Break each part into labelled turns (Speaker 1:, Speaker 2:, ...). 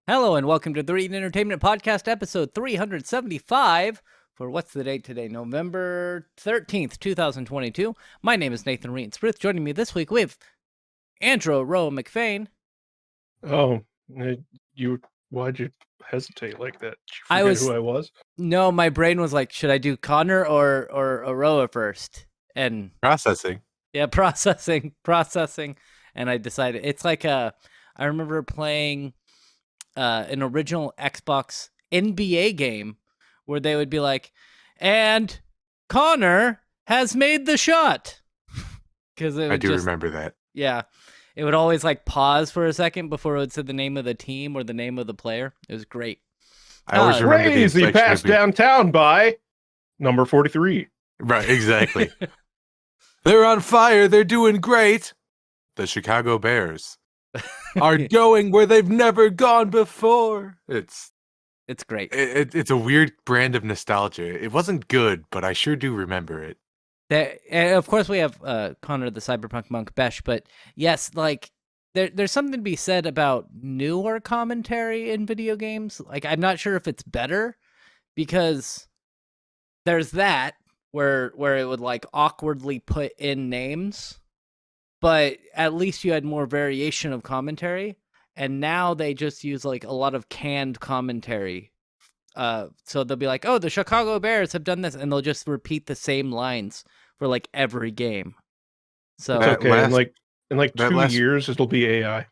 Speaker 1: Hello and welcome to the Reading Entertainment Podcast, episode 375 for what's the date today? November 13th, 2022. My name is Nathan Reed-Spruth. Joining me this week, we have Andrew Rowe McFain.
Speaker 2: Oh, why'd you hesitate like that? Did you
Speaker 1: I
Speaker 2: forget
Speaker 1: was-
Speaker 2: who I was?
Speaker 1: No, my brain was like, should I do Connor or Aroa first? And
Speaker 3: Processing.
Speaker 1: yeah, processing. And I decided it's like I remember playing an original Xbox NBA game where they would be like, and Connor has made the shot. Because
Speaker 3: I do remember that.
Speaker 1: Yeah. It would always like pause for a second before it would say the name of the team or the name of the player. It was great.
Speaker 3: I always remember the
Speaker 2: Crazy
Speaker 3: inflection
Speaker 2: pass
Speaker 3: would be-
Speaker 2: downtown by number 43.
Speaker 3: Right, exactly. They're on fire. They're doing great. The Chicago Bears are going where they've never gone before. It's
Speaker 1: great.
Speaker 3: it's a weird brand of nostalgia. It wasn't good, but I sure do remember it.
Speaker 1: And of course, we have Connor the Cyberpunk Monk Besh, but yes, like there's something to be said about newer commentary in video games. Like, I'm not sure if it's better because there's that where it would like awkwardly put in names, but at least you had more variation of commentary. And now they just use like a lot of canned commentary. So they'll be like, oh, the Chicago Bears have done this, and they'll just repeat the same lines for like every game. So
Speaker 2: It's okay. In like
Speaker 3: that
Speaker 2: 2
Speaker 3: last-
Speaker 2: years, it'll be AI.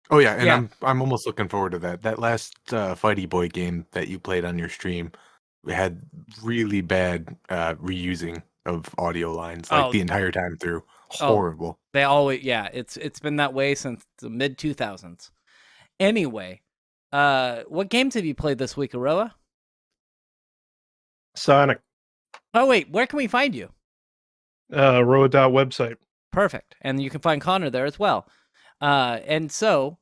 Speaker 3: Oh yeah, and
Speaker 1: Yeah.
Speaker 3: I'm almost looking forward to that. That last Fighty Boy game that you played on your stream had really bad reusing of audio lines like
Speaker 1: Oh.
Speaker 3: the entire time through. Horrible.
Speaker 1: they always, it's been that way since the mid 2000s. Anyway, what games have you played this week, Aroa?
Speaker 2: Sonic.
Speaker 1: Oh wait, where can we find you?
Speaker 2: Roa website.
Speaker 1: Perfect, and you can find Connor there as well. And so,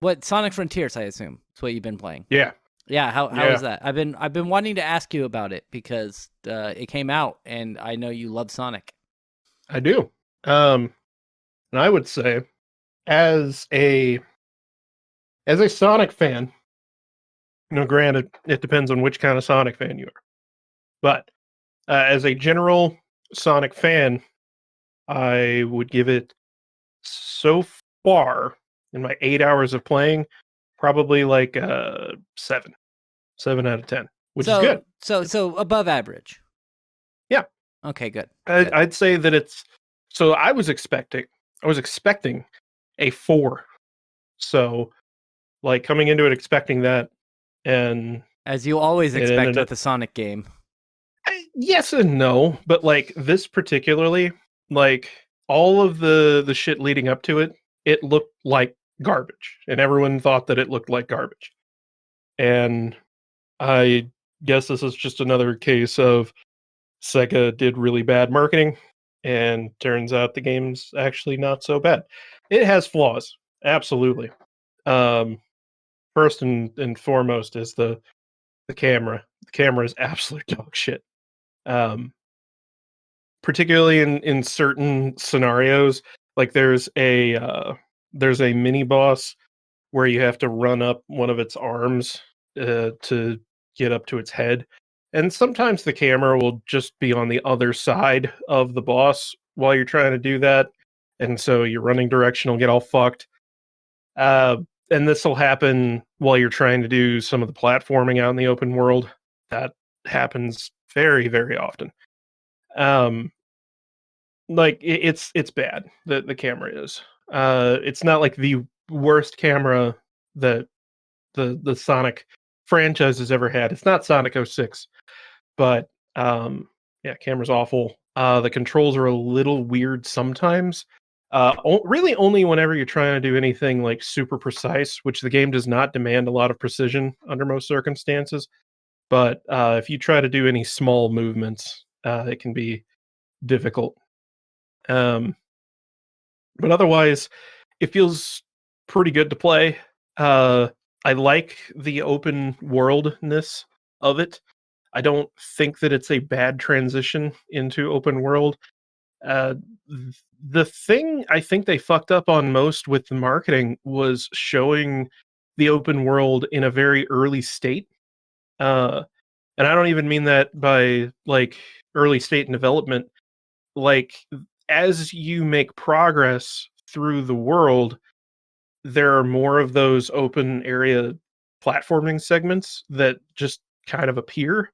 Speaker 1: what Sonic Frontiers? I assume is what you've been playing.
Speaker 2: Yeah.
Speaker 1: Yeah, how
Speaker 2: Yeah.
Speaker 1: is that? I've been wanting to ask you about it because it came out, and I know you love Sonic.
Speaker 2: I do. And I would say, as a Sonic fan, granted, it depends on which kind of Sonic fan you are. But as a general Sonic fan, I would give it, so far in my 8 hours of playing, probably like 7 out of 10, which is good.
Speaker 1: So above average.
Speaker 2: Yeah.
Speaker 1: Okay, good. Good.
Speaker 2: I'd say that it's, so I was expecting a 4. So like coming into it expecting that, and
Speaker 1: As you always
Speaker 2: It
Speaker 1: expect
Speaker 2: ended
Speaker 1: with
Speaker 2: up-
Speaker 1: a Sonic game.
Speaker 2: yes and no, but like this particularly, like all of the shit leading up to it, it looked like garbage, and everyone thought that it looked like garbage. And I guess this is just another case of Sega did really bad marketing, and turns out the game's actually not so bad. It has flaws, absolutely. First and foremost is the camera. The camera is absolute dog shit. Particularly in certain scenarios, like there's a mini boss where you have to run up one of its arms to get up to its head, and sometimes the camera will just be on the other side of the boss while you're trying to do that, and so your running direction will get all fucked. And this will happen while you're trying to do some of the platforming out in the open world. That happens very, very often. Like it's bad. The camera is. It's not like the worst camera that the Sonic franchise has ever had. It's not Sonic 06, but yeah, camera's awful. The controls are a little weird sometimes. Really only whenever you're trying to do anything like super precise, which the game does not demand a lot of precision under most circumstances. But if you try to do any small movements, it can be difficult. But otherwise, it feels pretty good to play. I like the open worldness of it. I don't think that it's a bad transition into open world. The thing I think they fucked up on most with the marketing was showing the open world in a very early state. And I don't even mean that by like early state in development. Like as you make progress through the world, there are more of those open area platforming segments that just kind of appear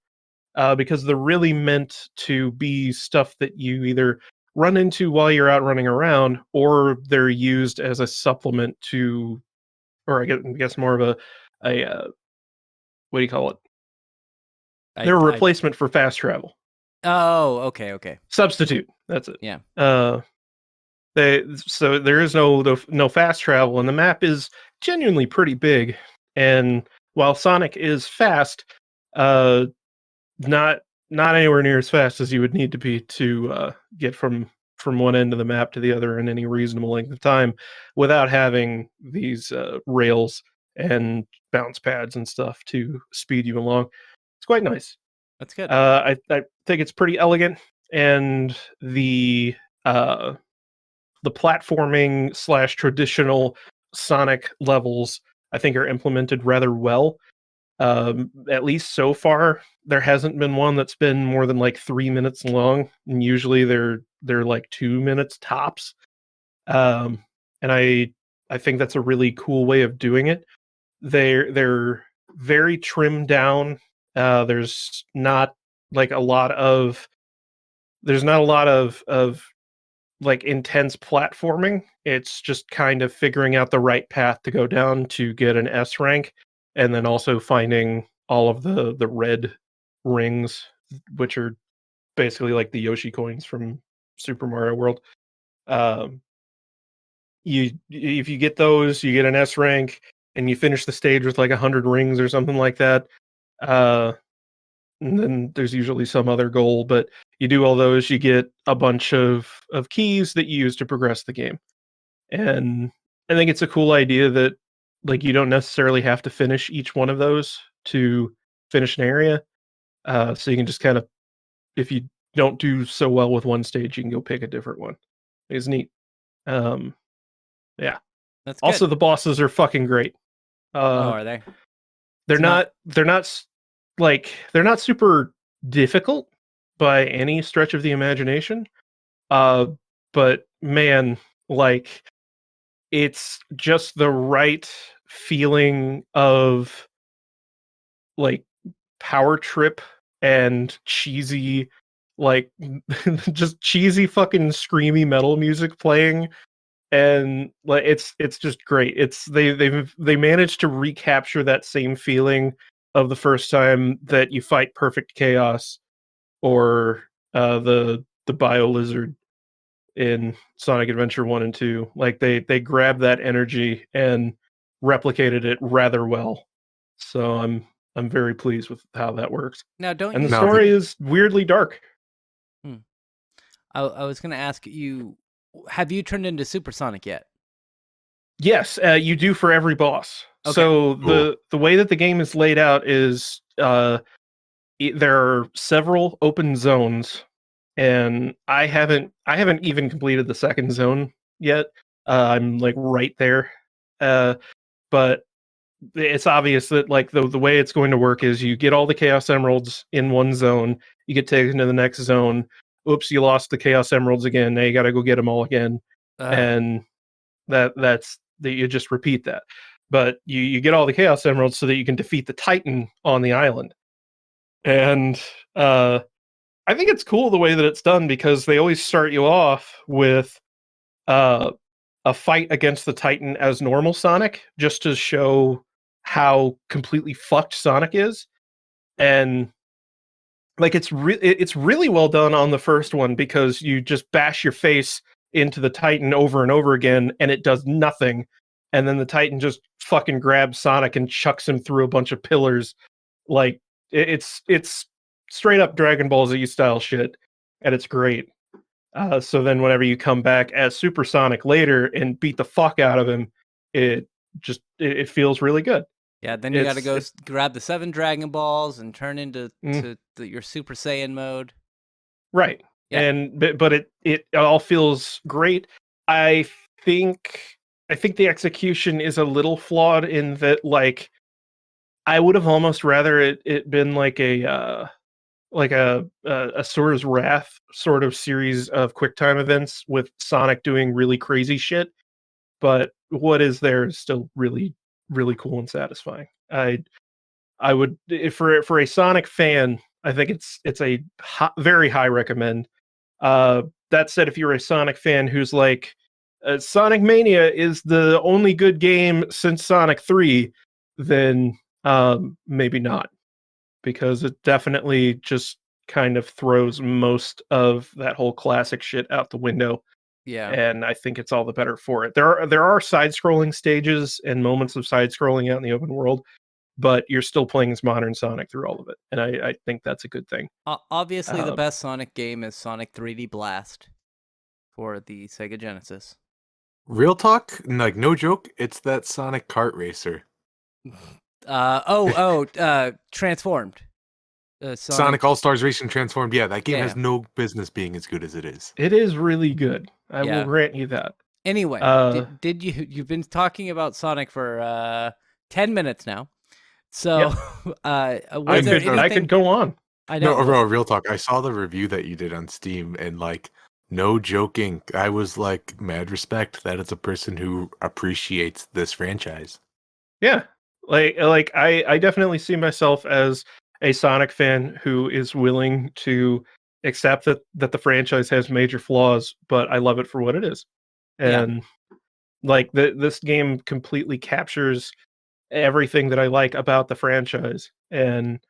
Speaker 2: because they're really meant to be stuff that you either run into while you're out running around, or they're used as a supplement to, or I guess more of a what do you call it? They're a replacement for fast travel.
Speaker 1: Oh, okay.
Speaker 2: Substitute. That's it.
Speaker 1: Yeah.
Speaker 2: So there is no fast travel, and the map is genuinely pretty big. And while Sonic is fast, not anywhere near as fast as you would need to be to get from one end of the map to the other in any reasonable length of time, without having these rails and bounce pads and stuff to speed you along. It's quite nice.
Speaker 1: That's good.
Speaker 2: I think it's pretty elegant, and the platforming / traditional Sonic levels I think are implemented rather well. At least so far, there hasn't been one that's been more than like 3 minutes long, and usually they're like 2 minutes tops. And I think that's a really cool way of doing it. They're very trimmed down. There's not like a lot of like intense platforming. It's just kind of figuring out the right path to go down to get an S rank, and then also finding all of the red rings, which are basically like the Yoshi coins from Super Mario World. If you get those, you get an S rank, and you finish the stage with like 100 rings or something like that. And then there's usually some other goal, but you do all those, you get a bunch of keys that you use to progress the game. And I think it's a cool idea that like you don't necessarily have to finish each one of those to finish an area. So you can just kind of, if you don't do so well with one stage, you can go pick a different one. It's neat. Yeah.
Speaker 1: That's good.
Speaker 2: Also, the bosses are fucking great.
Speaker 1: Are they?
Speaker 2: They're not super difficult by any stretch of the imagination. But man, like it's just the right feeling of like power trip and cheesy, like just cheesy fucking screamy metal music playing, and like it's just great. It's they managed to recapture that same feeling of the first time that you fight Perfect Chaos or the Bio Lizard in Sonic Adventure 1 and 2. Like they grabbed that energy and replicated it rather well. So I'm very pleased with how that works.
Speaker 1: Now, don't
Speaker 2: And
Speaker 1: you?
Speaker 2: the story is weirdly dark.
Speaker 1: I was going to ask you, have you turned into Supersonic yet?
Speaker 2: Yes, you do for every boss.
Speaker 1: Okay.
Speaker 2: So
Speaker 3: Cool.
Speaker 2: the way that the game is laid out is there are several open zones, and I haven't even completed the second zone yet. I'm like right there, but it's obvious that like the way it's going to work is you get all the Chaos Emeralds in one zone, you get taken to the next zone. Oops, you lost the Chaos Emeralds again. Now you got to go get them all again, and that's that you just repeat that. But you get all the Chaos Emeralds so that you can defeat the Titan on the island. And I think it's cool the way that it's done, because they always start you off with a fight against the Titan as normal Sonic, just to show how completely fucked Sonic is. And like it's really well done on the first one, because you just bash your face into the Titan over and over again and it does nothing, and then the Titan just fucking grabs Sonic and chucks him through a bunch of pillars. Like it's straight up Dragon Ball Z style shit, and it's great. So then whenever you come back as Super Sonic later and beat the fuck out of him, it feels really good.
Speaker 1: Yeah, then you got to go
Speaker 2: It's-
Speaker 1: grab the 7 Dragon Balls and turn into
Speaker 2: Mm.
Speaker 1: your Super Saiyan mode.
Speaker 2: Right.
Speaker 1: Yeah.
Speaker 2: And but it all feels great. I think I think the execution is a little flawed in that, like, I would have almost rather it been like a Asura's Wrath sort of series of QuickTime events with Sonic doing really crazy shit. But what is there is still really, really cool and satisfying. I would, for a Sonic fan, I think it's a very high recommend. That said, if you're a Sonic fan who's like, Sonic Mania is the only good game since Sonic 3, then maybe not, because it definitely just kind of throws most of that whole classic shit out the window.
Speaker 1: Yeah.
Speaker 2: And I think it's all the better for it. There are side-scrolling stages and moments of side-scrolling out in the open world, but you're still playing as modern Sonic through all of it, and I think that's a good thing.
Speaker 1: Obviously, the
Speaker 2: Um,
Speaker 1: best Sonic game is Sonic 3D Blast for the Sega Genesis.
Speaker 3: Real talk, like no joke, it's that Sonic Kart Racer.
Speaker 1: Transformed.
Speaker 3: Sonic All Stars Racing Transformed. Yeah, that game
Speaker 1: Yeah.
Speaker 3: has no business being as good as it is.
Speaker 2: It is really good. I
Speaker 1: Yeah.
Speaker 2: will grant you that.
Speaker 1: Anyway,
Speaker 2: Uh,
Speaker 1: did you've been talking about Sonic for 10 minutes now. So, was
Speaker 2: I
Speaker 1: there
Speaker 2: could I
Speaker 1: anything?
Speaker 2: could go on.
Speaker 1: I know.
Speaker 3: No, bro, real talk. I saw the review that you did on Steam, and like, no joking, I was like, mad respect that it's a person who appreciates this franchise.
Speaker 2: Yeah. Like I definitely see myself as a Sonic fan who is willing to accept that the franchise has major flaws, but I love it for what it is.
Speaker 1: Yeah.
Speaker 2: And like this game completely captures everything that I like about the franchise and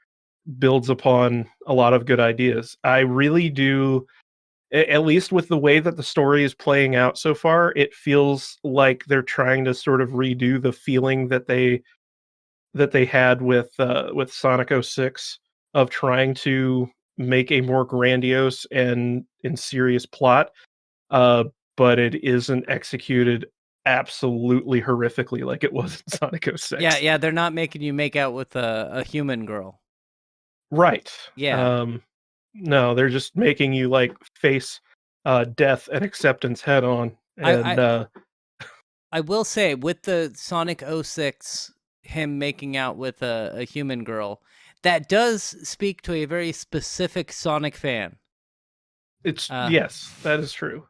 Speaker 2: builds upon a lot of good ideas. I really do, at least with the way that the story is playing out so far, it feels like they're trying to sort of redo the feeling that they had with Sonic 06, of trying to make a more grandiose and serious plot, uh, but it isn't executed absolutely horrifically like it was in Sonic 06.
Speaker 1: Yeah, they're not making you make out with a human girl.
Speaker 2: Right.
Speaker 1: Yeah.
Speaker 2: No, they're just making you like face death and acceptance head on. And
Speaker 1: I will say, with the Sonic 06, him making out with a human girl, that does speak to a very specific Sonic fan.
Speaker 2: it's
Speaker 1: Uh,
Speaker 2: yes, that is true.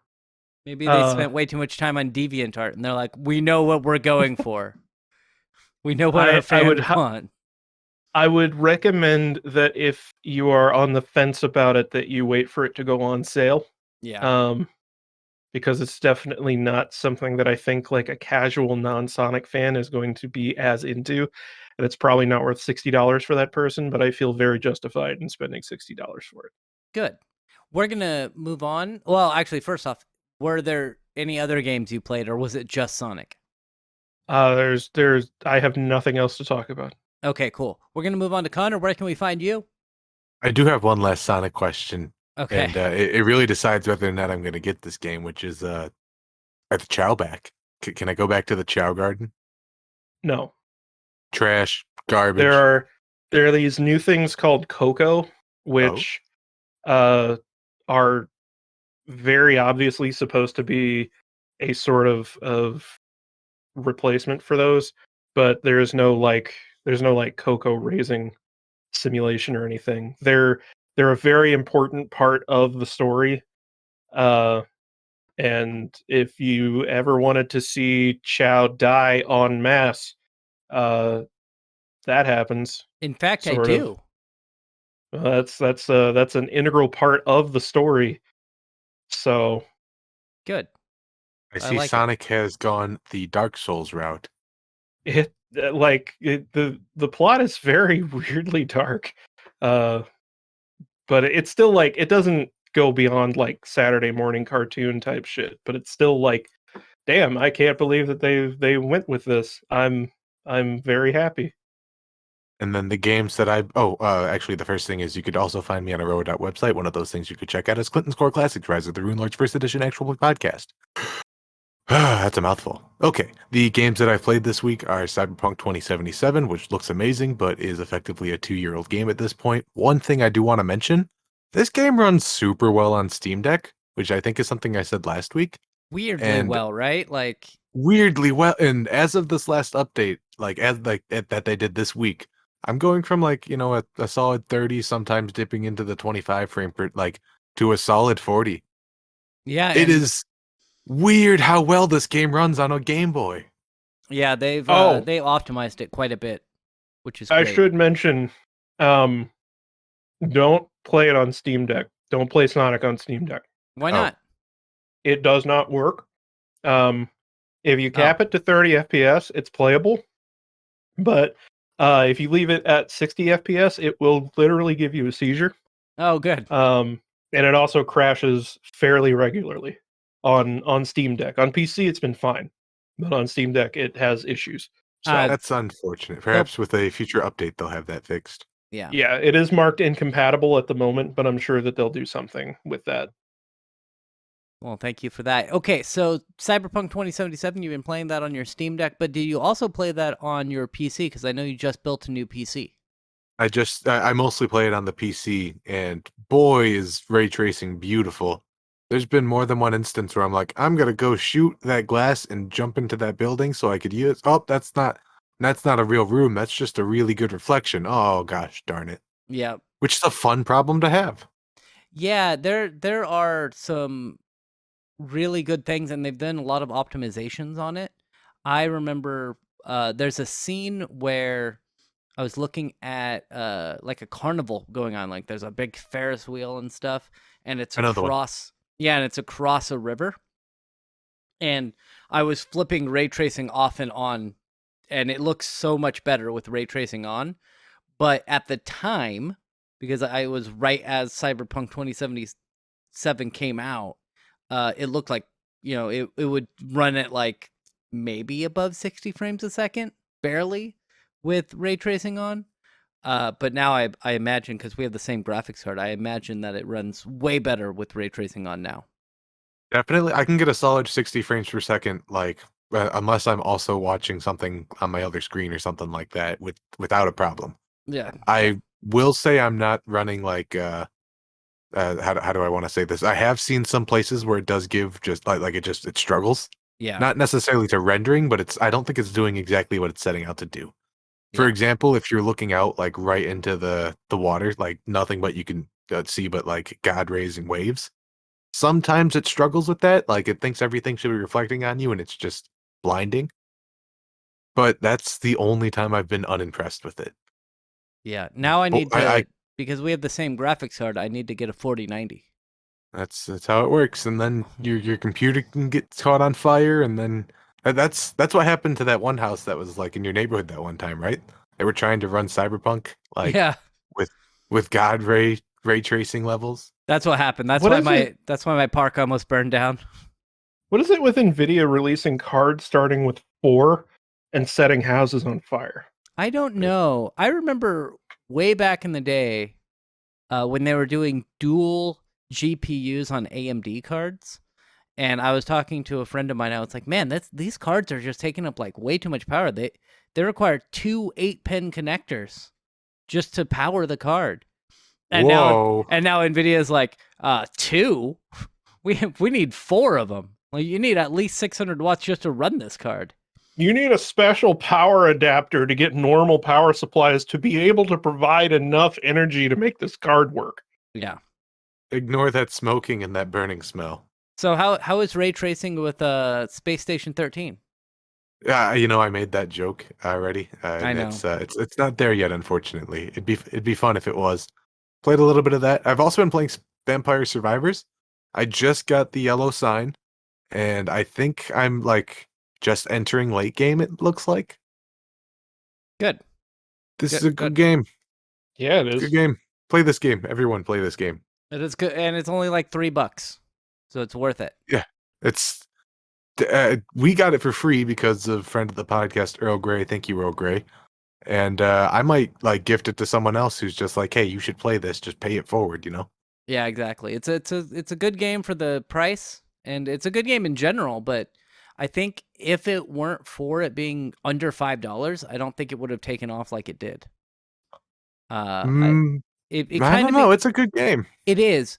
Speaker 1: Maybe they spent way too much time on DeviantArt, and they're like, we know what we're going for. We know what our fans want.
Speaker 2: I would recommend that if you are on the fence about it, that you wait for it to go on sale.
Speaker 1: Yeah.
Speaker 2: Because it's definitely not something that I think like a casual non-Sonic fan is going to be as into, and it's probably not worth $60 for that person, but I feel very justified in spending $60 for it.
Speaker 1: Good. We're going to move on. Well, actually, first off, were there any other games you played, or was it just Sonic?
Speaker 2: There's I have nothing else to talk about.
Speaker 1: Okay, cool. We're going to move on to Connor. Where can we find you?
Speaker 3: I do have one last Sonic question.
Speaker 1: Okay.
Speaker 3: And it really decides whether or not I'm going to get this game, which is are the Chow back? Can I go back to the Chow Garden?
Speaker 2: No.
Speaker 3: Trash, garbage.
Speaker 2: There are these new things called Coco, which are very obviously supposed to be a sort of replacement for those, but there's no like Coco raising simulation or anything. They're a very important part of the story. And if you ever wanted to see Chow die en masse, that happens.
Speaker 1: In fact, I
Speaker 2: sort
Speaker 1: do.
Speaker 2: That's an integral part of the story. So
Speaker 1: Good.
Speaker 3: I see
Speaker 1: like it.
Speaker 3: Sonic has gone the Dark Souls route.
Speaker 2: the plot is very weirdly dark, but it's still like it doesn't go beyond like Saturday morning cartoon type shit. But it's still like, damn, I can't believe that they went with this. I'm very happy.
Speaker 3: And then the games that actually the first thing is you could also find me on a Road website. One of those things you could check out is Clinton's Core Classics, Rise of the Rune Lords First Edition Actual Play Podcast. That's a mouthful. Okay, the games that I've played this week are Cyberpunk 2077, which looks amazing, but is effectively a 2-year-old game at this point. One thing I do want to mention, this game runs super well on Steam Deck, which I think is something I said last week.
Speaker 1: Weirdly well, right? Like,
Speaker 3: weirdly well. And as of this last update, that they did this week, I'm going from a solid 30, sometimes dipping into the 25 frame per to a solid 40.
Speaker 1: Yeah,
Speaker 3: It
Speaker 1: and
Speaker 3: is weird how well this game runs on a Game Boy.
Speaker 1: yeah, they've
Speaker 2: Oh.
Speaker 1: they optimized it quite a bit, which is
Speaker 2: I
Speaker 1: great.
Speaker 2: should mention, don't play it on Steam Deck. Don't play Sonic on Steam Deck.
Speaker 1: Why
Speaker 3: Oh.
Speaker 1: not?
Speaker 2: It does not work. If you cap it to 30 FPS, it's playable. But if you leave it at 60 FPS, it will literally give you a seizure.
Speaker 1: Oh, good.
Speaker 2: And it also crashes fairly regularly on Steam Deck. On PC, it's been fine, but on Steam Deck, it has issues. So
Speaker 3: That's unfortunate. Perhaps with a future update, they'll have that fixed.
Speaker 1: Yeah.
Speaker 2: yeah, it is marked incompatible at the moment, but I'm sure that they'll do something with that.
Speaker 1: Well, thank you for that. Okay, so Cyberpunk 2077, you've been playing that on your Steam Deck, but do you also play that on your PC? Because I know you just built a new PC.
Speaker 3: I mostly play it on the PC, and boy, is ray tracing beautiful. There's been more than one instance where I'm like, I'm gonna go shoot that glass and jump into that building so I could use. Oh, that's not a real room. That's just a really good reflection. Oh gosh, darn it.
Speaker 1: Yeah.
Speaker 3: Which is a fun problem to have.
Speaker 1: Yeah, there are some really good things, and they've done a lot of optimizations on it. I remember there's a scene where I was looking at like a carnival going on, like there's a big Ferris wheel and stuff, and it's
Speaker 3: Another one.
Speaker 1: across and it's across a river. And I was flipping ray tracing off and on, and it looks so much better with ray tracing on. But at the time, because I was right as Cyberpunk 2077 came out, it looked like, it would run at like maybe above 60 frames a second, barely, with ray tracing on. But now I imagine, because we have the same graphics card, I imagine that it runs way better with ray tracing on now.
Speaker 3: Definitely, I can get a solid 60 frames per second, unless I'm also watching something on my other screen or something like that, without a problem.
Speaker 1: Yeah.
Speaker 3: I will say I'm not running how do I want to say this? I have seen some places where it does give just it struggles.
Speaker 1: Yeah.
Speaker 3: Not necessarily to rendering, but I don't think it's doing exactly what it's setting out to do. For example, if you're looking out like right into the water, like nothing but you can see but like God rays and waves. Sometimes it struggles with that, like it thinks everything should be reflecting on you and it's just blinding. But that's the only time I've been unimpressed with it.
Speaker 1: Yeah. Now I
Speaker 3: Well,
Speaker 1: need to, because we have the same graphics card, I need to get a 4090.
Speaker 3: That's how it works, and then your computer can get caught on fire, and then that's what happened to that one house that was like in your neighborhood that one time, right? They were trying to run Cyberpunk
Speaker 1: Yeah.
Speaker 3: with God ray tracing levels.
Speaker 1: That's what happened. That's
Speaker 2: What
Speaker 1: why
Speaker 2: is
Speaker 1: that's why my park almost burned down.
Speaker 2: What is it with Nvidia releasing cards starting with 4 and setting houses on fire?
Speaker 1: I don't know. I remember way back in the day when they were doing dual GPUs on AMD cards, and I was talking to a friend of mine. I was like, "Man, these cards are just taking up like way too much power. They require 2 8-pin connectors just to power the card." And
Speaker 3: Whoa.
Speaker 1: now Nvidia's like, 2? We need 4 of them. Like, you need at least 600 watts just to run this card.
Speaker 2: You need a special power adapter to get normal power supplies to be able to provide enough energy to make this card work.
Speaker 1: Yeah.
Speaker 3: Ignore that smoking and that burning smell.
Speaker 1: So how is ray tracing with Space Station 13?
Speaker 3: Yeah, I made that joke already.
Speaker 1: I know.
Speaker 3: It's not there yet, unfortunately. It'd be fun if it was. Played a little bit of that. I've also been playing Vampire Survivors. I just got the yellow sign, and I think I'm like just entering late game. It looks like.
Speaker 1: Good.
Speaker 3: This is a good game.
Speaker 2: Yeah, it is.
Speaker 3: Good game. Play this game. Everyone, play this game.
Speaker 1: It is good, and it's only like $3, so it's worth it.
Speaker 3: Yeah, it's. We got it for free because of friend of the podcast, Earl Grey. Thank you, Earl Grey. And I might like gift it to someone else who's just like, hey, you should play this. Just pay it forward,
Speaker 1: Yeah, exactly. It's a good game for the price, and it's a good game in general. But I think if it weren't for it being under $5, I don't think it would have taken off like it did.
Speaker 3: I
Speaker 1: It
Speaker 3: don't
Speaker 1: kind of
Speaker 3: know. It's a good game.
Speaker 1: It is.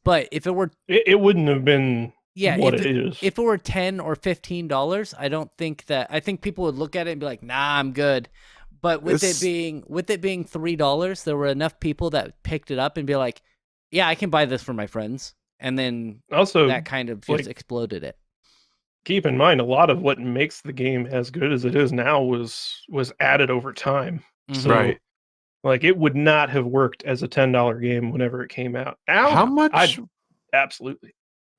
Speaker 1: But if it were,
Speaker 2: It wouldn't have been
Speaker 1: Yeah,
Speaker 2: what
Speaker 1: if
Speaker 2: it is.
Speaker 1: if it were $10 or $15, I think people would look at it and be like, "Nah, I'm good." But with
Speaker 3: This-
Speaker 1: it being $3, there were enough people that picked it up and be like, "Yeah, I can buy this for my friends." And then
Speaker 2: Also,
Speaker 1: that kind of just
Speaker 2: like,
Speaker 1: exploded it.
Speaker 2: keep in mind, a lot of what makes the game as good as it is now was added over time.
Speaker 1: Mhm.
Speaker 2: So,
Speaker 3: Right.
Speaker 2: like, it would not have worked as a $10 game whenever it came out. Now,
Speaker 3: How much?
Speaker 2: absolutely.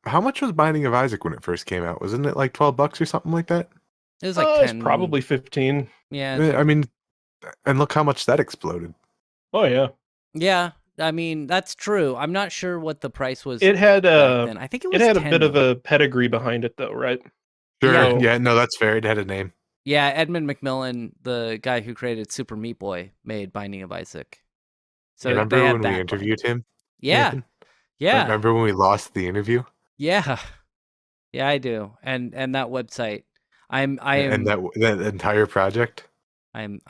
Speaker 3: How much was Binding of Isaac when it first came out? Wasn't it like $12 or something like that?
Speaker 1: It was like
Speaker 2: It's
Speaker 1: 10.
Speaker 2: probably 15.
Speaker 1: Yeah.
Speaker 3: I mean, and look how much that exploded.
Speaker 2: Oh yeah,
Speaker 1: Yeah. I mean, that's true. I'm not sure what the price was
Speaker 2: it had
Speaker 1: back then. I think it was
Speaker 2: it had a
Speaker 1: 10
Speaker 2: bit of
Speaker 1: though.
Speaker 2: a pedigree behind it, though, right?
Speaker 3: Sure.
Speaker 1: Yeah.
Speaker 3: Yeah. No, that's fair. It had a name.
Speaker 1: Yeah, Edmund McMillan, the guy who created Super Meat Boy, made Binding of Isaac. So
Speaker 3: Remember
Speaker 1: they had
Speaker 3: when
Speaker 1: that
Speaker 3: we
Speaker 1: going.
Speaker 3: interviewed him?
Speaker 1: Yeah.
Speaker 3: Nathan?
Speaker 1: Yeah.
Speaker 3: Remember when we lost the interview?
Speaker 1: Yeah. Yeah, I do. And that website,
Speaker 3: And that entire project?
Speaker 1: I'm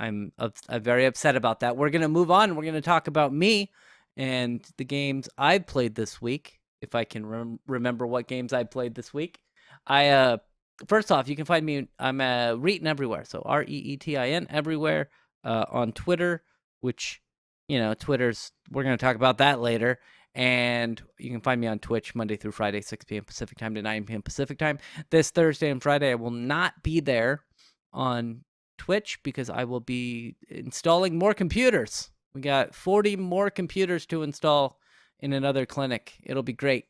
Speaker 1: very upset about that. We're gonna move on. We're gonna talk about me and the games I played this week. If I can remember what games I played this week, I first off, you can find me. I'm Reetin everywhere. So REETIN everywhere on Twitter, which Twitter's. We're gonna talk about that later. And you can find me on Twitch Monday through Friday, 6 p.m. Pacific time to 9 p.m. Pacific time. This Thursday and Friday, I will not be there on Twitch because I will be installing more computers. We got 40 more computers to install in another clinic. It'll be great.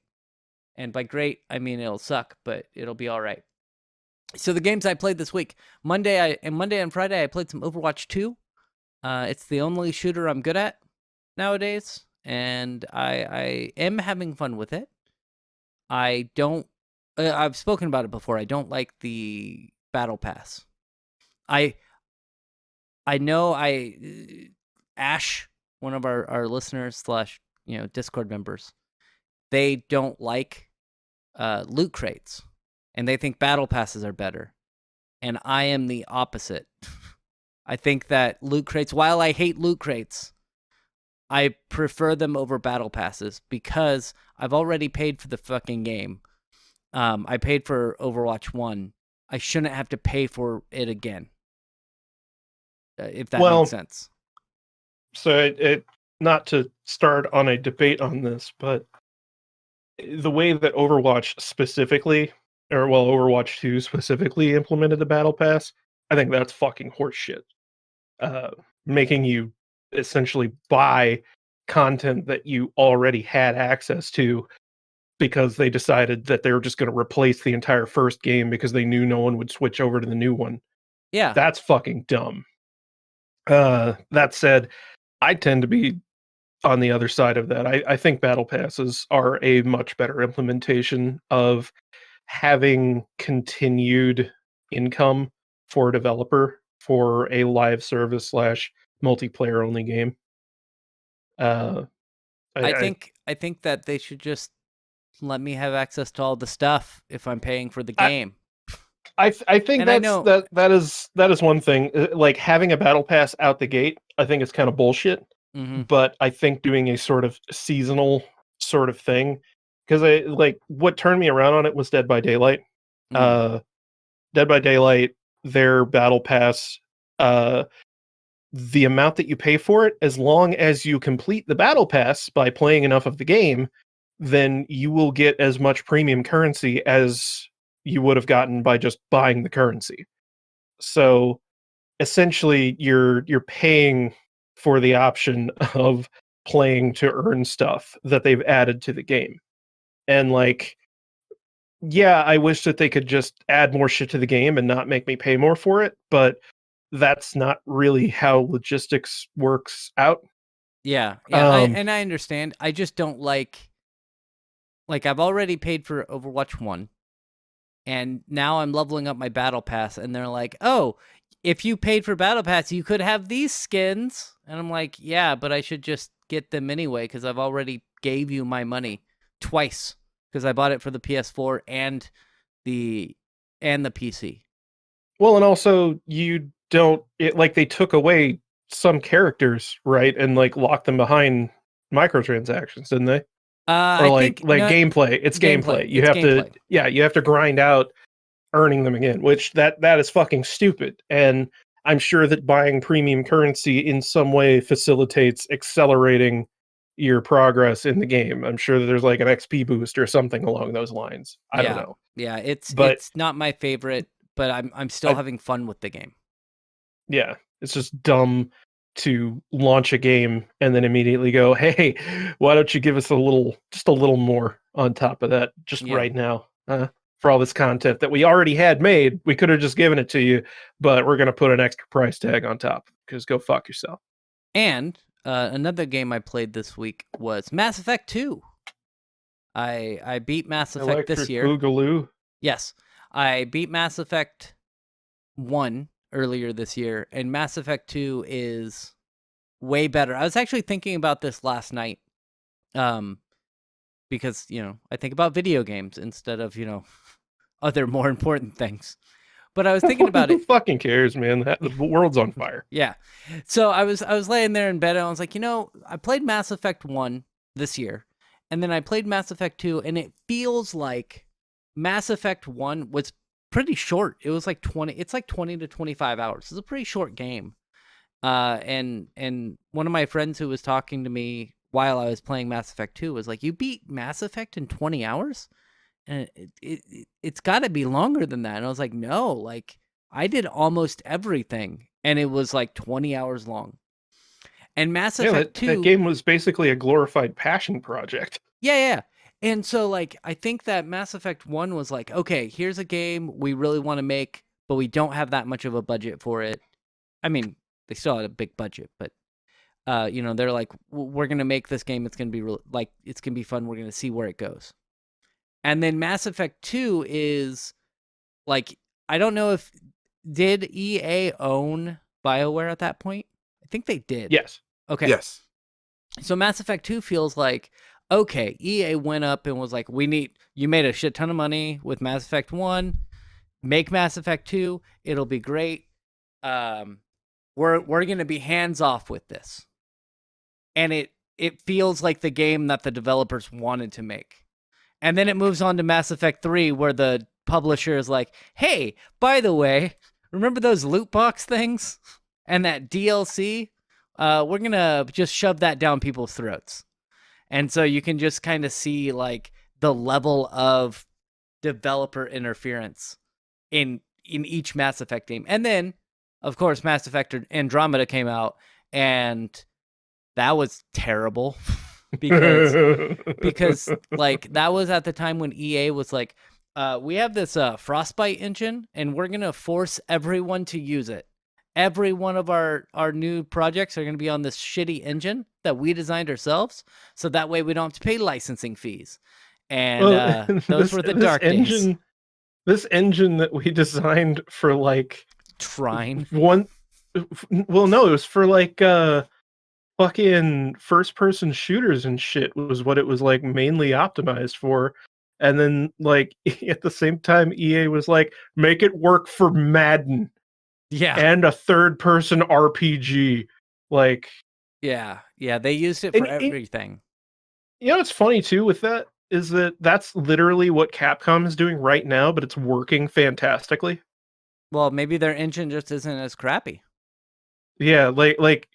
Speaker 1: And by great, I mean it'll suck, but it'll be all right. So the games I played this week, Monday and Friday, I played some Overwatch 2. It's the only shooter I'm good at nowadays, and I am having fun with it. I don't. I've spoken about it before. I don't like the battle pass. I know Ash, one of our listeners / Discord members, they don't like loot crates, and they think battle passes are better. And I am the opposite. I think that loot crates, while I hate loot crates, I prefer them over battle passes because I've already paid for the fucking game. I paid for Overwatch 1. I shouldn't have to pay for it again. If that makes sense.
Speaker 2: So it not to start on a debate on this, but the way that Overwatch specifically, Overwatch 2 specifically implemented the battle pass, I think that's fucking horseshit. Making you essentially buy content that you already had access to because they decided that they were just going to replace the entire first game because they knew no one would switch over to the new one.
Speaker 1: Yeah.
Speaker 2: That's fucking dumb. That said, I tend to be on the other side of that. I think battle passes are a much better implementation of having continued income for a developer for a live service / multiplayer only game.
Speaker 1: I think that they should just let me have access to all the stuff if I'm paying for the game.
Speaker 2: I think that is one thing. Like having a battle pass out the gate, I think it's kind of bullshit.
Speaker 1: Mm-hmm.
Speaker 2: But I think doing a sort of seasonal sort of thing, because what turned me around on it was Dead by Daylight.
Speaker 1: Mm-hmm.
Speaker 2: Dead by Daylight, their battle pass, the amount that you pay for it, as long as you complete the battle pass by playing enough of the game, then you will get as much premium currency as you would have gotten by just buying the currency. So essentially you're paying for the option of playing to earn stuff that they've added to the game. And yeah, I wish that they could just add more shit to the game and not make me pay more for it, but that's not really how logistics works out.
Speaker 1: Yeah. I understand. I just don't like I've already paid for Overwatch 1, and now I'm leveling up my battle pass, and they're like, "Oh, if you paid for battle pass, you could have these skins." And I'm like, "Yeah, but I should just get them anyway because I've already gave you my money twice because I bought it for the PS4 and the PC."
Speaker 2: Well, and also they took away some characters, right? And locked them behind microtransactions, didn't they? Or
Speaker 1: I
Speaker 2: like
Speaker 1: think no,
Speaker 2: gameplay. It's gameplay. You
Speaker 1: It's
Speaker 2: have
Speaker 1: gameplay.
Speaker 2: to you have to grind out earning them again, which that is fucking stupid. And I'm sure that buying premium currency in some way facilitates accelerating your progress in the game. I'm sure that there's like an XP boost or something along those lines. I don't know.
Speaker 1: Yeah,
Speaker 2: But
Speaker 1: it's not my favorite, but I'm still
Speaker 2: I,
Speaker 1: having fun with the game.
Speaker 2: yeah, it's just dumb to launch a game and then immediately go, "Hey, why don't you give us just a little more on top of that just
Speaker 1: Yeah.
Speaker 2: right now?" For all this content that we already had made, we could have just given it to you, but we're going to put an extra price tag on top because go fuck yourself.
Speaker 1: And another game I played this week was Mass Effect 2. I beat Mass Effect this
Speaker 2: Electric
Speaker 1: year.
Speaker 2: Boogaloo.
Speaker 1: Yes, I beat Mass Effect 1 earlier this year, and Mass Effect 2 is way better. I was actually thinking about this last night, because I think about video games instead of other more important things. But I was thinking about
Speaker 2: Who
Speaker 1: it.
Speaker 2: fucking cares, man? The world's on fire.
Speaker 1: Yeah. So I was laying there in bed and I was like, I played Mass Effect 1 this year, and then I played Mass Effect 2, and it feels like Mass Effect 1 was pretty short. It was like 20 to 25 hours. It's a pretty short game. And one of my friends who was talking to me while I was playing Mass Effect 2 was like, "You beat Mass Effect in 20 hours?" And it's got to be longer than that. And I was like, "No, like I did almost everything, and it was like 20 hours long." And Mass Effect 2,
Speaker 2: that game was basically a glorified passion project.
Speaker 1: yeah. And so like I think that Mass Effect 1 was like, okay, here's a game we really want to make, but we don't have that much of a budget for it. I mean, they still had a big budget, but they're like, we're gonna make this game. It's gonna be it's gonna be fun. We're gonna see where it goes. And then Mass Effect 2 is like, I don't know if did EA own BioWare at that point? I think they did.
Speaker 2: Yes.
Speaker 1: Okay.
Speaker 3: Yes.
Speaker 1: So Mass Effect 2 feels like, okay, EA went up and was like, you made a shit ton of money with Mass Effect 1, make Mass Effect 2, it'll be great. We're going to be hands off with this. And it feels like the game that the developers wanted to make. And then it moves on to Mass Effect 3, where the publisher is like, "Hey, by the way, remember those loot box things and that DLC? We're going to just shove that down people's throats." And so you can just kind of see like the level of developer interference in each Mass Effect game. And then, of course, Mass Effect Andromeda came out, and that was terrible because like that was at the time when EA was like, we have this Frostbite engine, and we're gonna force everyone to use it. Every one of our new projects are gonna be on this shitty engine that we designed ourselves, so that way we don't have to pay licensing fees. And those were the dark days.
Speaker 2: This engine that we designed for like
Speaker 1: Trine.
Speaker 2: Well, no, it was for like fucking first person shooters and shit was what it was like mainly optimized for. And then like at the same time EA was like, make it work for Madden.
Speaker 1: Yeah.
Speaker 2: And a third person RPG. Like
Speaker 1: Yeah, they used it for everything.
Speaker 2: You know what's funny too with that is that that's literally what Capcom is doing right now, but it's working fantastically.
Speaker 1: Well, maybe their engine just isn't as crappy.
Speaker 2: Yeah, like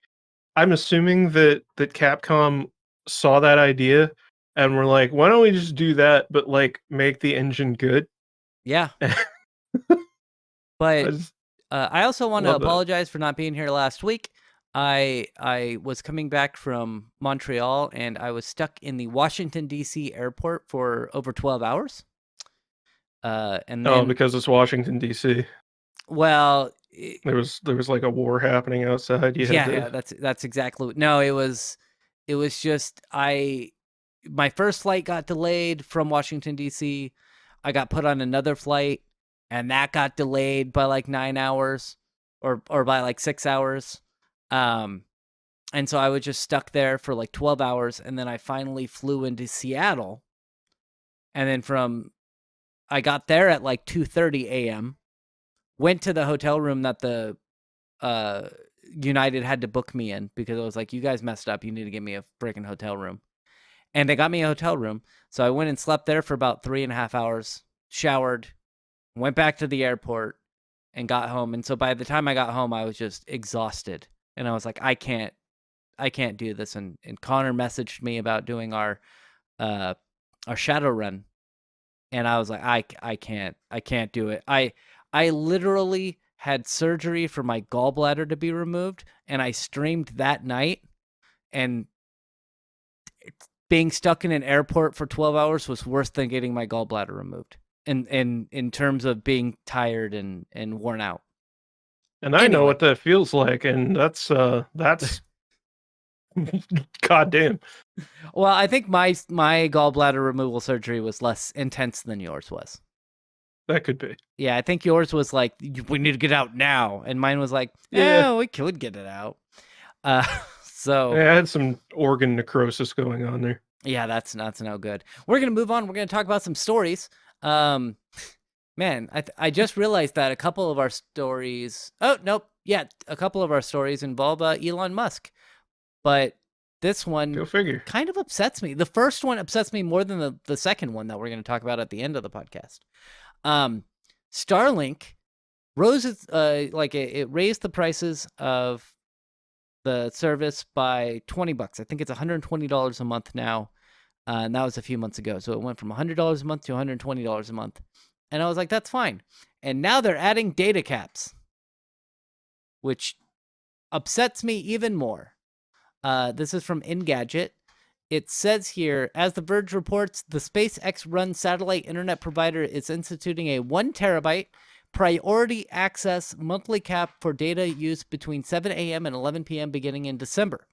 Speaker 2: I'm assuming that Capcom saw that idea and were like, why don't we just do that, but like make the engine good?
Speaker 1: Yeah. But I also want to apologize for not being here last week. I was coming back from Montreal, and I was stuck in the Washington, D.C. airport for over 12 hours. And then,
Speaker 2: because it's Washington, D.C.
Speaker 1: Well,
Speaker 2: there was like a war happening outside.
Speaker 1: Yeah, that's exactly. No, it was just my first flight got delayed from Washington, D.C. I got put on another flight, and that got delayed by like 9 hours or by like 6 hours. And so I was just stuck there for like 12 hours, and then I finally flew into Seattle. And then I got there at like 2:30 a.m., went to the hotel room that the United had to book me in because I was like, you guys messed up. You need to give me a freaking hotel room. and they got me a hotel room. So I went and slept there for about 3.5 hours, showered, went back to the airport, and got home. And so by the time I got home, I was just exhausted, and I was like, I can't do this. And Connor messaged me about doing our shadow run, and I was like, I can't do it. I literally had surgery for my gallbladder to be removed, and I streamed that night, and being stuck in an airport for 12 hours was worse than getting my gallbladder removed in terms of being tired and worn out.
Speaker 2: And I know what that feels like, and that's goddamn.
Speaker 1: Well, I think my gallbladder removal surgery was less intense than yours was.
Speaker 2: That could be.
Speaker 1: Yeah, I think yours was like, we need to get out now, and mine was like,
Speaker 2: Yeah.
Speaker 1: we could get it out. So
Speaker 2: I had some organ necrosis going on there.
Speaker 1: yeah, that's no good. We're gonna move on. We're gonna talk about some stories. Man, I just realized that a couple of our stories. Oh nope, yeah, a couple of our stories involve Elon Musk, but this one
Speaker 2: Go figure.
Speaker 1: kind of upsets me. The first one upsets me more than the second one that we're going to talk about at the end of the podcast. Starlink rose it raised the prices of the service by $20. I think it's $120 a month now, and that was a few months ago. So it went from $100 a month to $120 a month, and I was like, that's fine. And now they're adding data caps, which upsets me even more. This is from Engadget. It says here, as The Verge reports, the SpaceX-run satellite internet provider is instituting a 1 terabyte priority access monthly cap for data use between 7 a.m. and 11 p.m. beginning in December.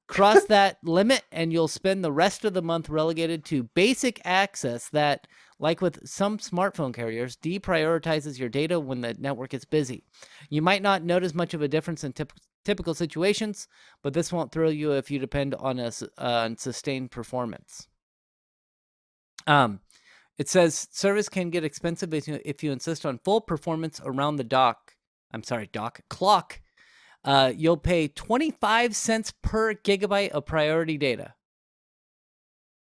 Speaker 1: Cross that limit and you'll spend the rest of the month relegated to basic access that, like with some smartphone carriers, deprioritizes your data when the network is busy. You might not notice much of a difference in typical situations, but this won't thrill you if you depend on sustained performance. It says service can get expensive if you insist on full performance around the clock. You'll pay 25 cents per gigabyte of priority data.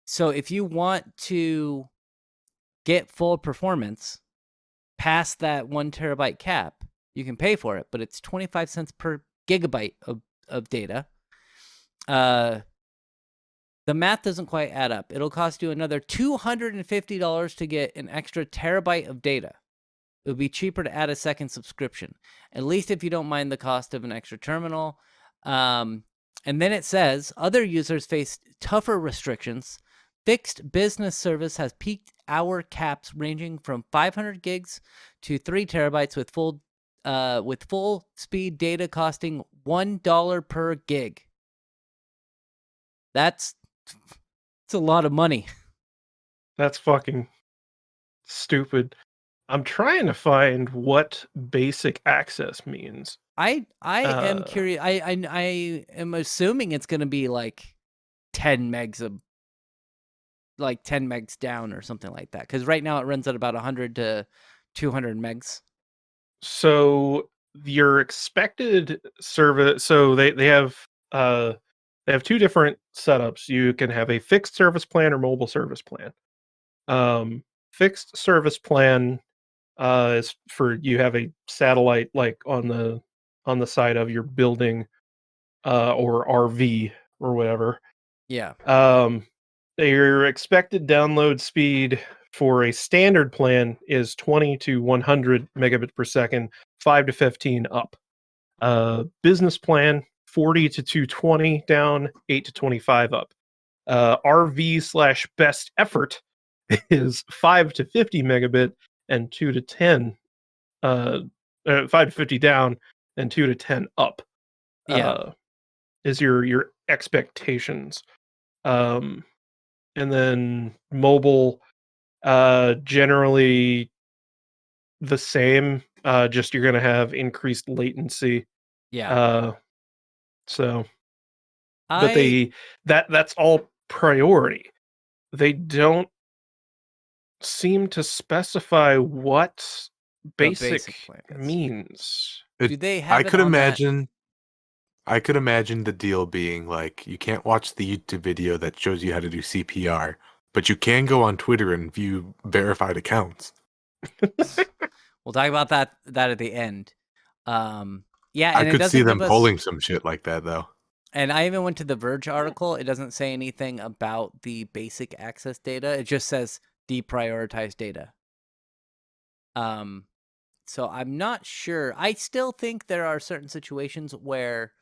Speaker 1: So if you want to get full performance past that 1 terabyte cap, you can pay for it, but it's 25 cents per gigabyte of data. The math doesn't quite add up. It'll cost you another $250 to get an extra terabyte of data. It would be cheaper to add a second subscription, at least if you don't mind the cost of an extra terminal. And then it says other users face tougher restrictions. Fixed business service has peak hour caps ranging from 500 gigs to 3 terabytes with full speed data costing $1 per gig. It's a lot of money.
Speaker 2: That's fucking stupid. I'm trying to find what basic access means.
Speaker 1: I am curious. I am assuming it's going to be like 10 megs of, like 10 megs down or something like that. Because right now it runs at about 100 to 200 megs.
Speaker 2: So your expected service. So they have 2 different setups. You can have a fixed service plan or mobile service plan. Fixed service plan is for you have a satellite like on the side of your building or RV or whatever.
Speaker 1: Yeah.
Speaker 2: Your expected download speed for a standard plan is 20 to 100 megabit per second, 5 to 15 up. Business plan 40 to 220 down, 8 to 25 up. RV/best effort is 5 to 50 megabit and 2 to 10 5 to 50 down and 2 to 10 up. Is your expectations. And then mobile generally the same, just you're going to have increased latency. So but that's all priority. They don't seem to specify what basic
Speaker 1: plan is.
Speaker 2: means.
Speaker 1: Do they have
Speaker 3: I
Speaker 1: it
Speaker 3: could
Speaker 1: on that?
Speaker 3: imagine. I could imagine the deal being like you can't watch the YouTube video that shows you how to do CPR, but you can go on Twitter and view verified accounts.
Speaker 1: We'll talk about that at the end. Yeah,
Speaker 3: I
Speaker 1: and it
Speaker 3: could see
Speaker 1: doesn't
Speaker 3: them
Speaker 1: give us.
Speaker 3: pulling some shit like that though.
Speaker 1: And I even went to the Verge article. It doesn't say anything about the basic access data. It just says deprioritized data. So I'm not sure. I still think there are certain situations where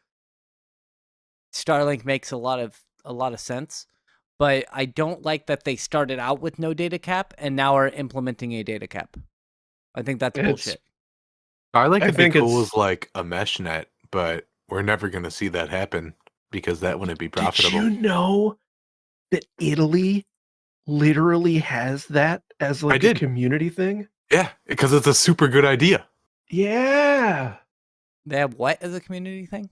Speaker 1: Starlink makes a lot of sense, but I don't like that they started out with no data cap and now are implementing a data cap. I think that's bullshit.
Speaker 3: Starlink
Speaker 2: I
Speaker 3: would be
Speaker 2: think
Speaker 3: cool
Speaker 2: it's-
Speaker 3: as like a mesh net, but we're never going to see that happen because that wouldn't be profitable.
Speaker 2: Did you know that Italy literally has that as like a
Speaker 3: did.
Speaker 2: community thing?
Speaker 3: Yeah, because it's a super good idea.
Speaker 2: Yeah.
Speaker 1: They have what as a community thing?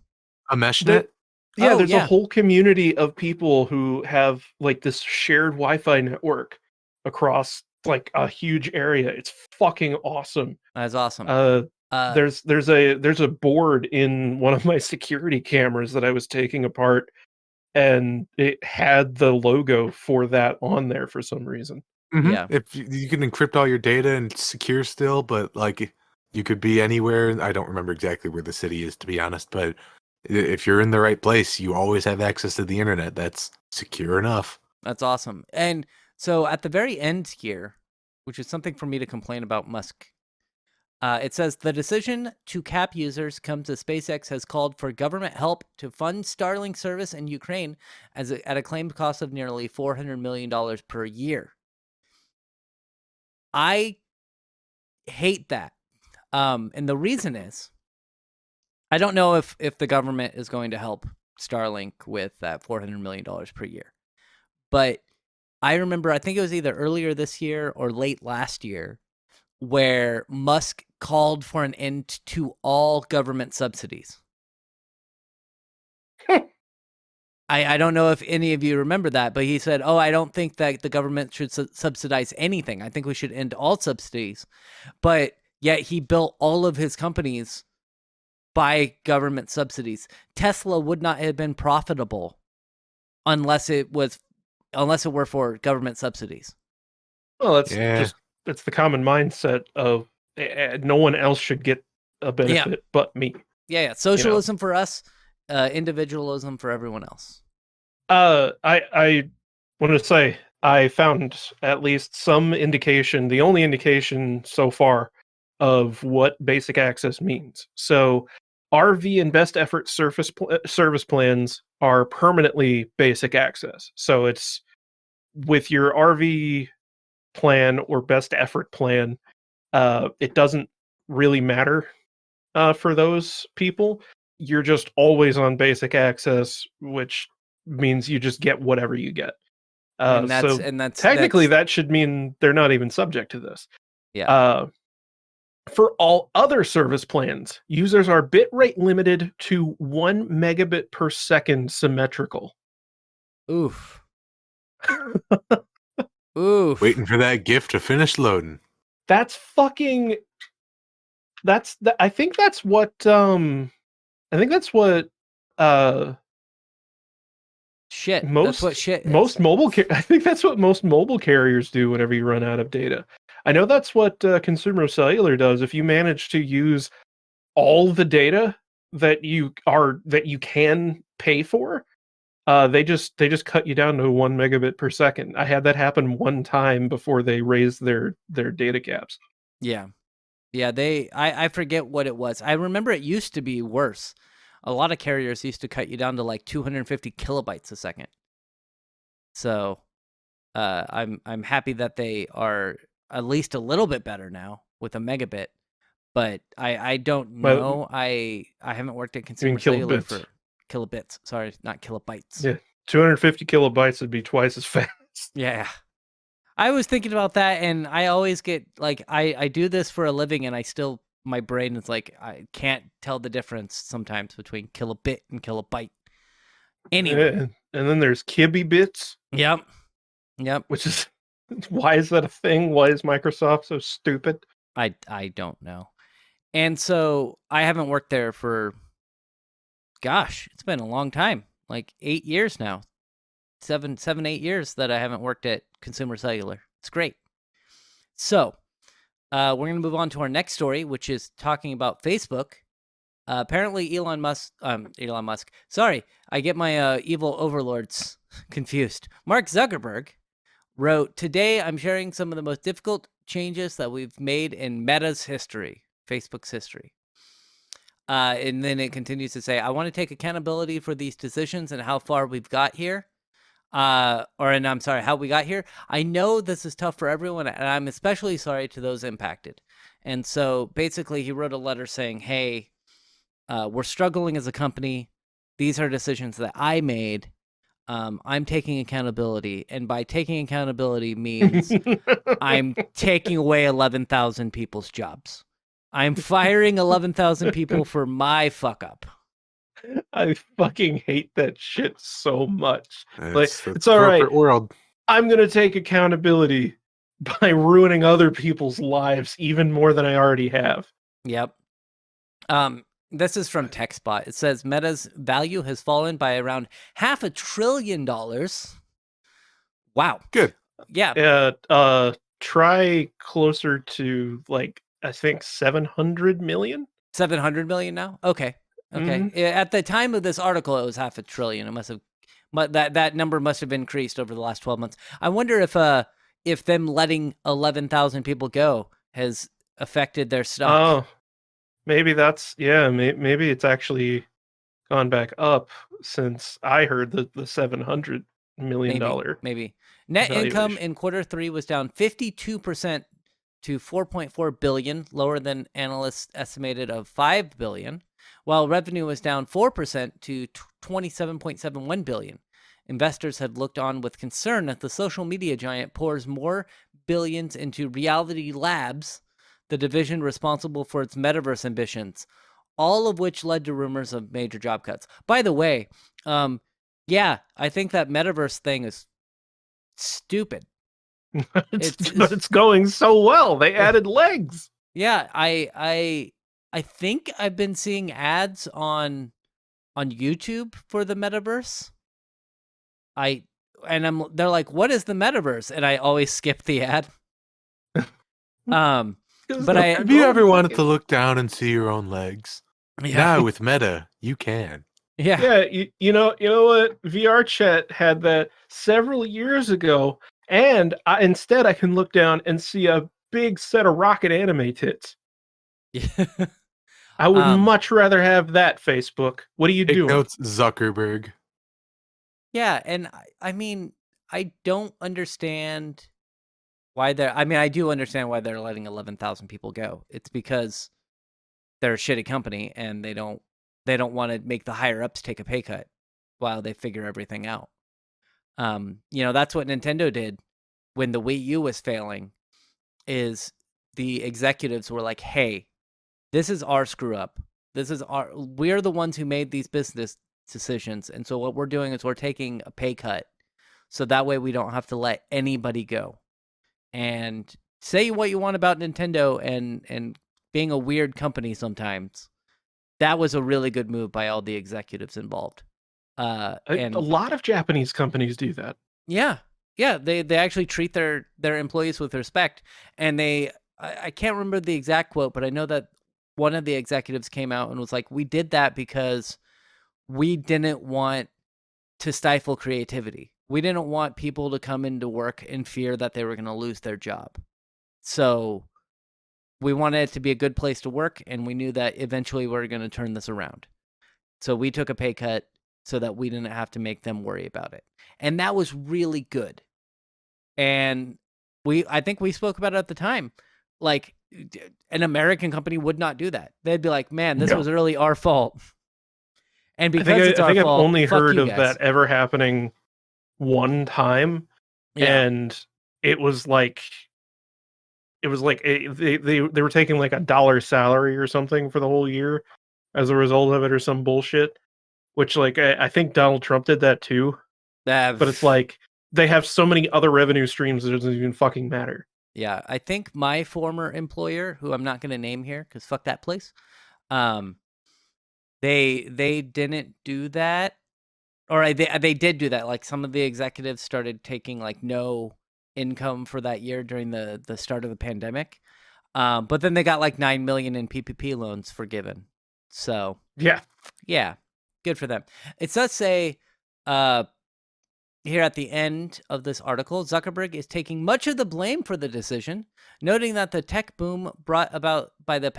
Speaker 3: A mesh
Speaker 2: The-
Speaker 3: net?
Speaker 2: Yeah,
Speaker 1: Oh,
Speaker 2: there's
Speaker 1: yeah.
Speaker 2: a whole community of people who have like this shared Wi-Fi network across like a huge area. It's fucking awesome.
Speaker 1: That's awesome.
Speaker 2: There's a board in one of my security cameras that I was taking apart, and it had the logo for that on there for some reason.
Speaker 3: Mhm.
Speaker 1: Yeah.
Speaker 3: If you can encrypt all your data and it's secure still, but like you could be anywhere. I don't remember exactly where the city is, to be honest, but if you're in the right place, you always have access to the internet. That's secure enough.
Speaker 1: That's awesome. And so at the very end here, which is something for me to complain about Musk, it says the decision to cap users comes as SpaceX has called for government help to fund Starlink service in Ukraine at a claimed cost of nearly $400 million per year. I hate that. And the reason is, I don't know if the government is going to help Starlink with that $400 million per year. But I remember, I think it was either earlier this year or late last year, where Musk called for an end to all government subsidies. I don't know if any of you remember that, but he said, oh, I don't think that the government should subsidize anything. I think we should end all subsidies. But yet he built all of his companies by government subsidies. Tesla would not have been profitable unless it were for government subsidies.
Speaker 2: Well, that's
Speaker 3: Yeah.
Speaker 2: just that's the common mindset of no one else should get a benefit but me.
Speaker 1: Yeah. Socialism for us, individualism for everyone else.
Speaker 2: I wanted to say I found at least some indication, the only indication so far, of what basic access means. So RV and best effort service plans are permanently basic access. So it's with your RV plan or best effort plan, it doesn't really matter for those people. You're just always on basic access, which means you just get whatever you get.
Speaker 1: And that's
Speaker 2: Technically, that should mean they're not even subject to this.
Speaker 1: Yeah.
Speaker 2: For all other service plans, users are bitrate limited to 1 megabit per second symmetrical.
Speaker 1: Oof. Oof.
Speaker 3: Waiting for that GIF to finish loading.
Speaker 2: That's fucking. I think that's what.
Speaker 1: Shit.
Speaker 2: Most
Speaker 1: That's what shit is.
Speaker 2: most mobile. I think that's what most mobile carriers do whenever you run out of data. I know that's what Consumer Cellular does. If you manage to use all the data that you can pay for, they just cut you down to 1 megabit per second. I had that happen one time before they raised their data caps.
Speaker 1: Yeah. Yeah, I forget what it was. I remember it used to be worse. A lot of carriers used to cut you down to like 250 kilobytes a second. So I'm happy that they are at least a little bit better now with a megabit. But I don't know. I haven't worked at Consumer Cellular for kilobits. Sorry, not kilobytes.
Speaker 2: Yeah, 250 kilobytes would be twice as fast.
Speaker 1: Yeah. I was thinking about that, and I always get like I do this for a living, and my brain is like I can't tell the difference sometimes between kilobit and kilobyte. Anyway,
Speaker 2: and then there's kibibits.
Speaker 1: Yep.
Speaker 2: Which is why is that a thing? Why is Microsoft so stupid?
Speaker 1: I don't know. And so I haven't worked there for gosh, it's been a long time, like 8 years now, 8 years that I haven't worked at Consumer Cellular. It's great. So we're going to move on to our next story, which is talking about Facebook. Apparently, Elon Musk. Sorry, I get my evil overlords confused. Mark Zuckerberg wrote, "Today, I'm sharing some of the most difficult changes that we've made in Meta's history, Facebook's history." And then it continues to say, "I want to take accountability for these decisions and how far we've got here." How we got here. I know this is tough for everyone, and I'm especially sorry to those impacted. And so basically, he wrote a letter saying, hey, we're struggling as a company. These are decisions that I made. I'm taking accountability. And by taking accountability means I'm taking away 11,000 people's jobs. I'm firing 11,000 people for my fuck up.
Speaker 2: I fucking hate that shit so much.
Speaker 3: It's
Speaker 2: all right.
Speaker 3: World.
Speaker 2: I'm gonna take accountability by ruining other people's lives even more than I already have.
Speaker 1: Yep. This is from TechSpot. It says Meta's value has fallen by around $500 billion. Wow.
Speaker 3: Good.
Speaker 1: Yeah.
Speaker 2: Try closer to like I think 700 million.
Speaker 1: 700 million now. Okay. At the time of this article, it was $500 billion. It must have, that number must have increased over the last 12 months. I wonder if them letting 11,000 people go has affected their stock.
Speaker 2: Oh, maybe that's maybe it's actually gone back up since I heard the $700 million.
Speaker 1: Maybe net income
Speaker 2: valuation.
Speaker 1: in Q3 was down 52% to 4.4 billion, lower than analysts estimated of 5 billion. While revenue was down 4% to 27.71 billion. Investors have looked on with concern as the social media giant pours more billions into Reality Labs, the division responsible for its metaverse ambitions, all of which led to rumors of major job cuts. By the way, I think that metaverse thing is stupid.
Speaker 2: It's going so well. They added legs.
Speaker 1: Yeah, I think I've been seeing ads on YouTube for the metaverse. They're like, "What is the metaverse?" And I always skip the ad. But
Speaker 3: have you ever wanted to look down and see your own legs?
Speaker 1: Yeah.
Speaker 3: Now with Meta, you can.
Speaker 1: Yeah.
Speaker 2: You know what? VR Chat had that several years ago, and instead I can look down and see a big set of rocket anime tits. I would much rather have that, Facebook. What are you doing?
Speaker 3: Notes Zuckerberg.
Speaker 1: Yeah, and I mean, I don't understand why I do understand why they're letting 11,000 people go. It's because they're a shitty company and they don't want to make the higher ups take a pay cut while they figure everything out. That's what Nintendo did when the Wii U was failing, is the executives were like, "Hey, this is our screw up. We're the ones who made these business decisions. And so what we're doing is we're taking a pay cut. So that way we don't have to let anybody go." And say what you want about Nintendo and being a weird company sometimes. That was a really good move by all the executives involved.
Speaker 2: A lot of Japanese companies do that.
Speaker 1: Yeah. Yeah, they actually treat their employees with respect. And I can't remember the exact quote, but I know that one of the executives came out and was like, "We did that because we didn't want to stifle creativity. We didn't want people to come into work in fear that they were going to lose their job. So we wanted it to be a good place to work, and we knew that eventually we were going to turn this around. So we took a pay cut so that we didn't have to make them worry about it." And that was really good. And I think we spoke about it at the time. Like, an American company would not do that. They'd be like, "Man, this was really our fault." And because it's our
Speaker 2: I've
Speaker 1: fault,
Speaker 2: only
Speaker 1: fuck
Speaker 2: heard
Speaker 1: you
Speaker 2: of
Speaker 1: guys.
Speaker 2: that ever happening one time, and it was like they were taking like $1 salary or something for the whole year as a result of it, or some bullshit. Which, like, I think Donald Trump did that too. But it's like they have so many other revenue streams that it doesn't even fucking matter.
Speaker 1: Yeah, I think my former employer, who I'm not going to name here because fuck that place, They didn't do that, or they did do that. Like some of the executives started taking like no income for that year during the start of the pandemic. But then they got like 9 million in PPP loans forgiven. So
Speaker 2: Yeah.
Speaker 1: yeah, good for them. It does say here at the end of this article, Zuckerberg is taking much of the blame for the decision, noting that the tech boom brought about by the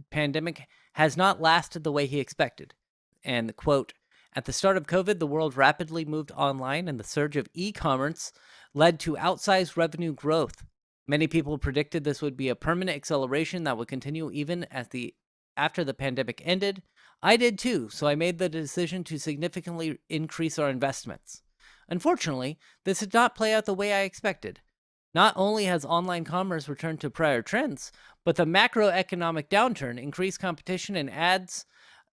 Speaker 1: pandemic has not lasted the way he expected. And quote, at the start of COVID, the world rapidly moved online and the surge of e-commerce led to outsized revenue growth. Many people predicted this would be a permanent acceleration that would continue even after the pandemic ended. I did too, so I made the decision to significantly increase our investments. Unfortunately, this did not play out the way I expected. Not only has online commerce returned to prior trends, but the macroeconomic downturn, increased competition, and ads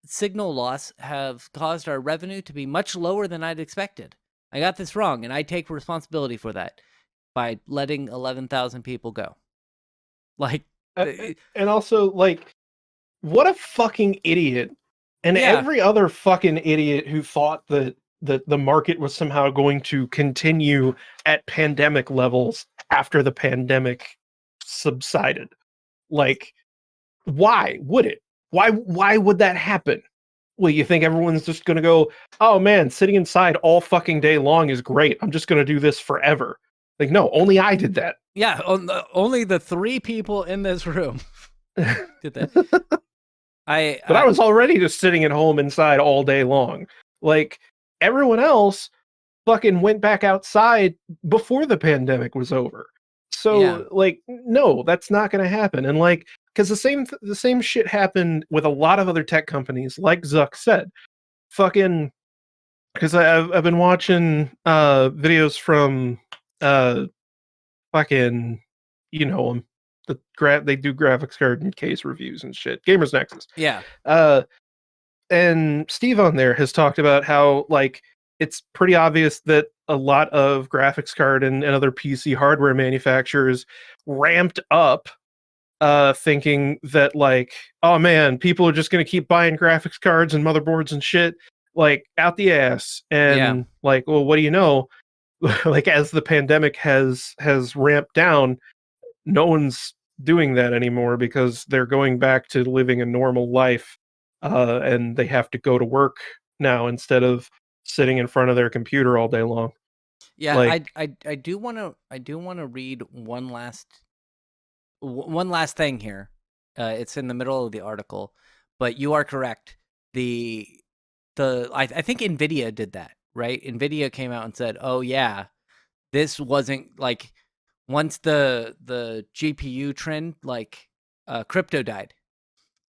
Speaker 1: signal loss have caused our revenue to be much lower than I'd expected. I got this wrong, and I take responsibility for that by letting 11,000 people go. Like,
Speaker 2: And also, like, what a fucking idiot. And
Speaker 1: Yeah.
Speaker 2: every other fucking idiot who thought that the market was somehow going to continue at pandemic levels after the pandemic subsided. Like, why would it? Why would that happen? Well, you think everyone's just going to go, oh man, sitting inside all fucking day long is great. I'm just going to do this forever. Like, no, only I did that.
Speaker 1: yeah, only the 3 people in this room did that.
Speaker 2: But I was already just sitting at home inside all day long. Like, everyone else fucking went back outside before the pandemic was over. So,
Speaker 1: Yeah.
Speaker 2: like, no, that's not going to happen. And like, because the same shit happened with a lot of other tech companies, like Zuck said. Fucking, because I've been watching videos from fucking, you know, they do graphics card and case reviews and shit. Gamers Nexus.
Speaker 1: Yeah.
Speaker 2: And Steve on there has talked about how, like, it's pretty obvious that a lot of graphics card and other PC hardware manufacturers ramped up thinking that, like, oh man, people are just going to keep buying graphics cards and motherboards and shit, like, out the ass. And like, well, what do you know? Like, as the pandemic has ramped down, no one's doing that anymore because they're going back to living a normal life, and they have to go to work now instead of sitting in front of their computer all day long.
Speaker 1: Yeah,
Speaker 2: Like,
Speaker 1: I do want to read one last thing here. It's in the middle of the article, but you are correct. I think Nvidia did that, right? Nvidia came out and said, "Oh yeah, this wasn't like once the GPU trend, like crypto died,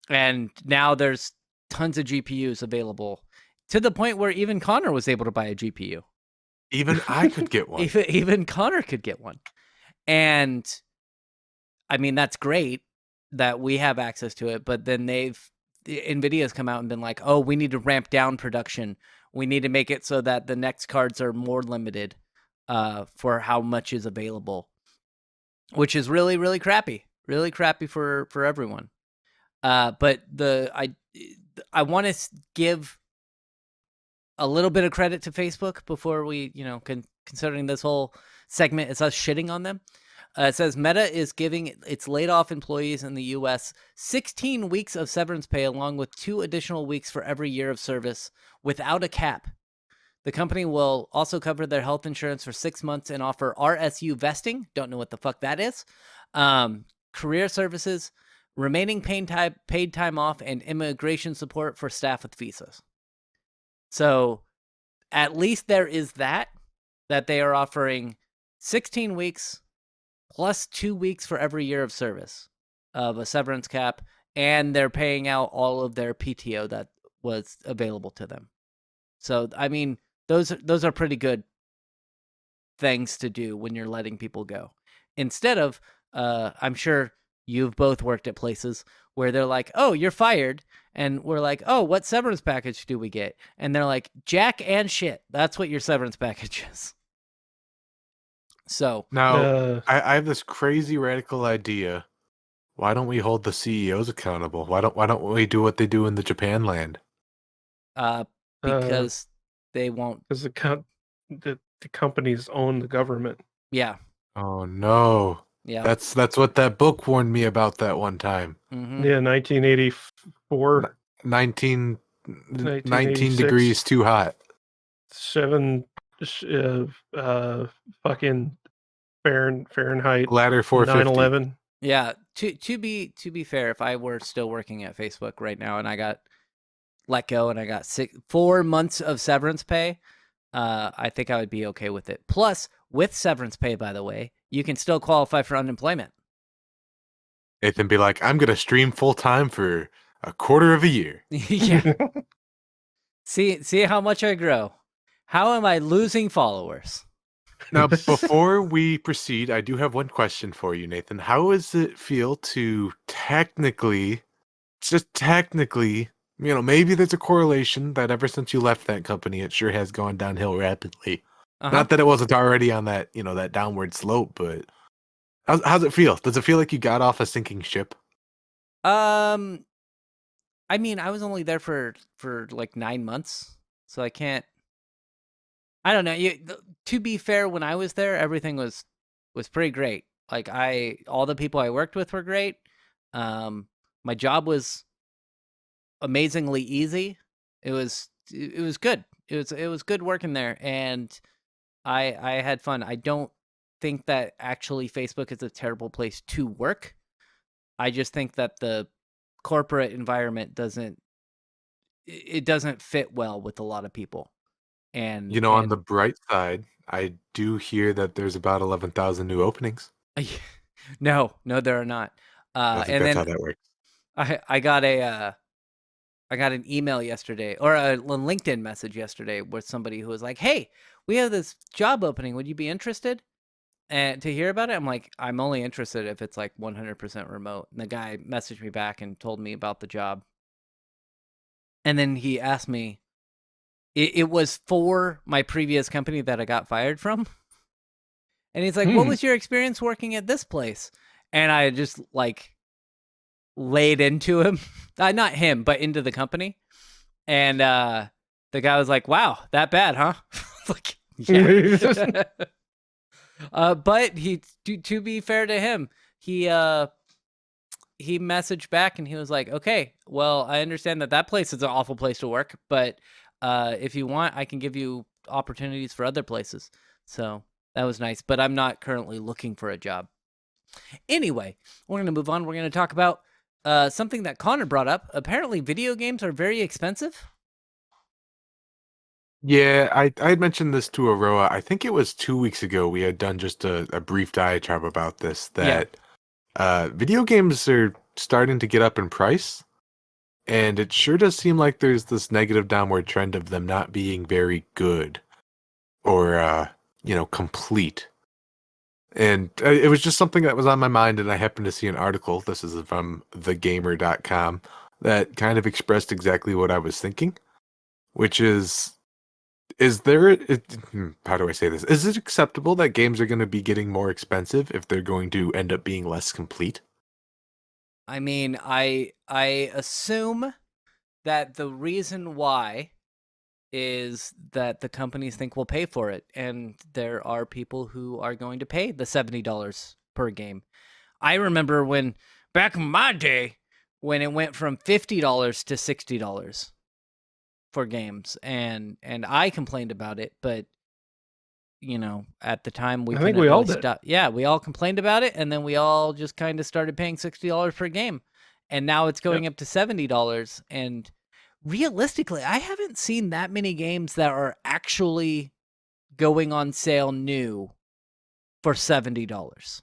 Speaker 1: and now there's tons of GPUs available to the point where even Connor was able to buy a GPU.
Speaker 3: Even I could get one.
Speaker 1: Even Connor could get one, and I mean that's great that we have access to it. But then Nvidia's come out and been like, "Oh, we need to ramp down production. We need to make it so that the next cards are more limited for how much is available," which is really, really crappy. Really crappy for everyone. But I want to give a little bit of credit to Facebook before we, considering this whole segment is us shitting on them. It says Meta is giving its laid off employees in the U.S. 16 weeks of severance pay, along with 2 additional weeks for every year of service without a cap. The company will also cover their health insurance for 6 months and offer RSU vesting. Don't know what the fuck that is. Career services, remaining paid time off, and immigration support for staff with visas. So at least there is that they are offering 16 weeks plus 2 weeks for every year of service of a severance cap, and they're paying out all of their PTO that was available to them. So, I mean, those are pretty good things to do when you're letting people go. Instead of, I'm sure you've both worked at places where they're like, "Oh, you're fired." And we're like, "Oh, what severance package do we get?" And they're like, "Jack and shit. That's what your severance package is." So
Speaker 3: now I have this crazy radical idea. Why don't we hold the CEOs accountable? Why don't we do what they do in the Japan land?
Speaker 1: Because they won't.
Speaker 2: Because the companies own the government.
Speaker 1: Yeah.
Speaker 3: Oh no.
Speaker 1: Yeah.
Speaker 3: That's what that book warned me about that one time.
Speaker 1: Mm-hmm.
Speaker 2: Yeah, 1984,
Speaker 3: 19
Speaker 2: 1986.
Speaker 3: degrees too hot.
Speaker 2: 7 fucking Fahrenheit
Speaker 3: Ladder 450.
Speaker 2: 9/11.
Speaker 1: Yeah. To be fair, if I were still working at Facebook right now and I got let go and I got 4 months of severance pay, I think I would be okay with it. Plus, with severance pay, by the way, you can still qualify for unemployment.
Speaker 3: Nathan be like, I'm gonna stream full time for a quarter of a year.
Speaker 1: Yeah. See how much I grow. How am I losing followers?
Speaker 3: Now, before we proceed, I do have one question for you, Nathan. How does it feel to just technically, maybe there's a correlation that ever since you left that company, it sure has gone downhill rapidly.
Speaker 1: Uh-huh.
Speaker 3: Not that it wasn't already on that, that downward slope, but how's it feel? Does it feel like you got off a sinking ship?
Speaker 1: I mean, I was only there for like 9 months, so I can't. I don't know. To be fair, when I was there, everything was pretty great. Like all the people I worked with were great. My job was amazingly easy. It was good. It was good working there, and I had fun. I don't think that actually Facebook is a terrible place to work. I just think that the corporate environment doesn't fit well with a lot of people. And
Speaker 3: On the bright side, I do hear that there's about 11,000 new openings.
Speaker 1: no, there are not.
Speaker 3: I think
Speaker 1: and
Speaker 3: that's
Speaker 1: then
Speaker 3: how that works.
Speaker 1: I got an email yesterday, or a LinkedIn message yesterday, with somebody who was like, "Hey, we have this job opening. Would you be interested?" And to hear about it, I'm like, I'm only interested if it's like 100% remote. And the guy messaged me back and told me about the job. And then he asked me, it was for my previous company that I got fired from. And he's like, what was your experience working at this place? And I just like laid into him, not him, but into the company. And the guy was like, wow, that bad, huh? Like, yeah. But to be fair to him, he messaged back and he was like, okay, well, I understand that place is an awful place to work, but if you want, I can give you opportunities for other places. So that was nice, but I'm not currently looking for a job. Anyway, we're going to move on. We're going to talk about something that Connor brought up. Apparently, video games are very expensive.
Speaker 3: Yeah, I had mentioned this to Aroa. I think it was 2 weeks ago. We had done just a brief diatribe about this, that video games are starting to get up in price. And it sure does seem like there's this negative downward trend of them not being very good or, complete. And it was just something that was on my mind, and I happened to see an article, this is from thegamer.com, that kind of expressed exactly what I was thinking, which is there, how do I say this? Is it acceptable that games are going to be getting more expensive if they're going to end up being less complete?
Speaker 1: I mean, I assume that the reason why is that the companies think we'll pay for it, and there are people who are going to pay the $70 per game. I remember when, back in my day, when it went from $50 to $60 for games, and I complained about it, but at the time
Speaker 2: I think we all did.
Speaker 1: Yeah, we all complained about it, and then we all just kind of started paying $60 per game, and now it's going up to $70. And realistically, I haven't seen that many games that are actually going on sale new for $70.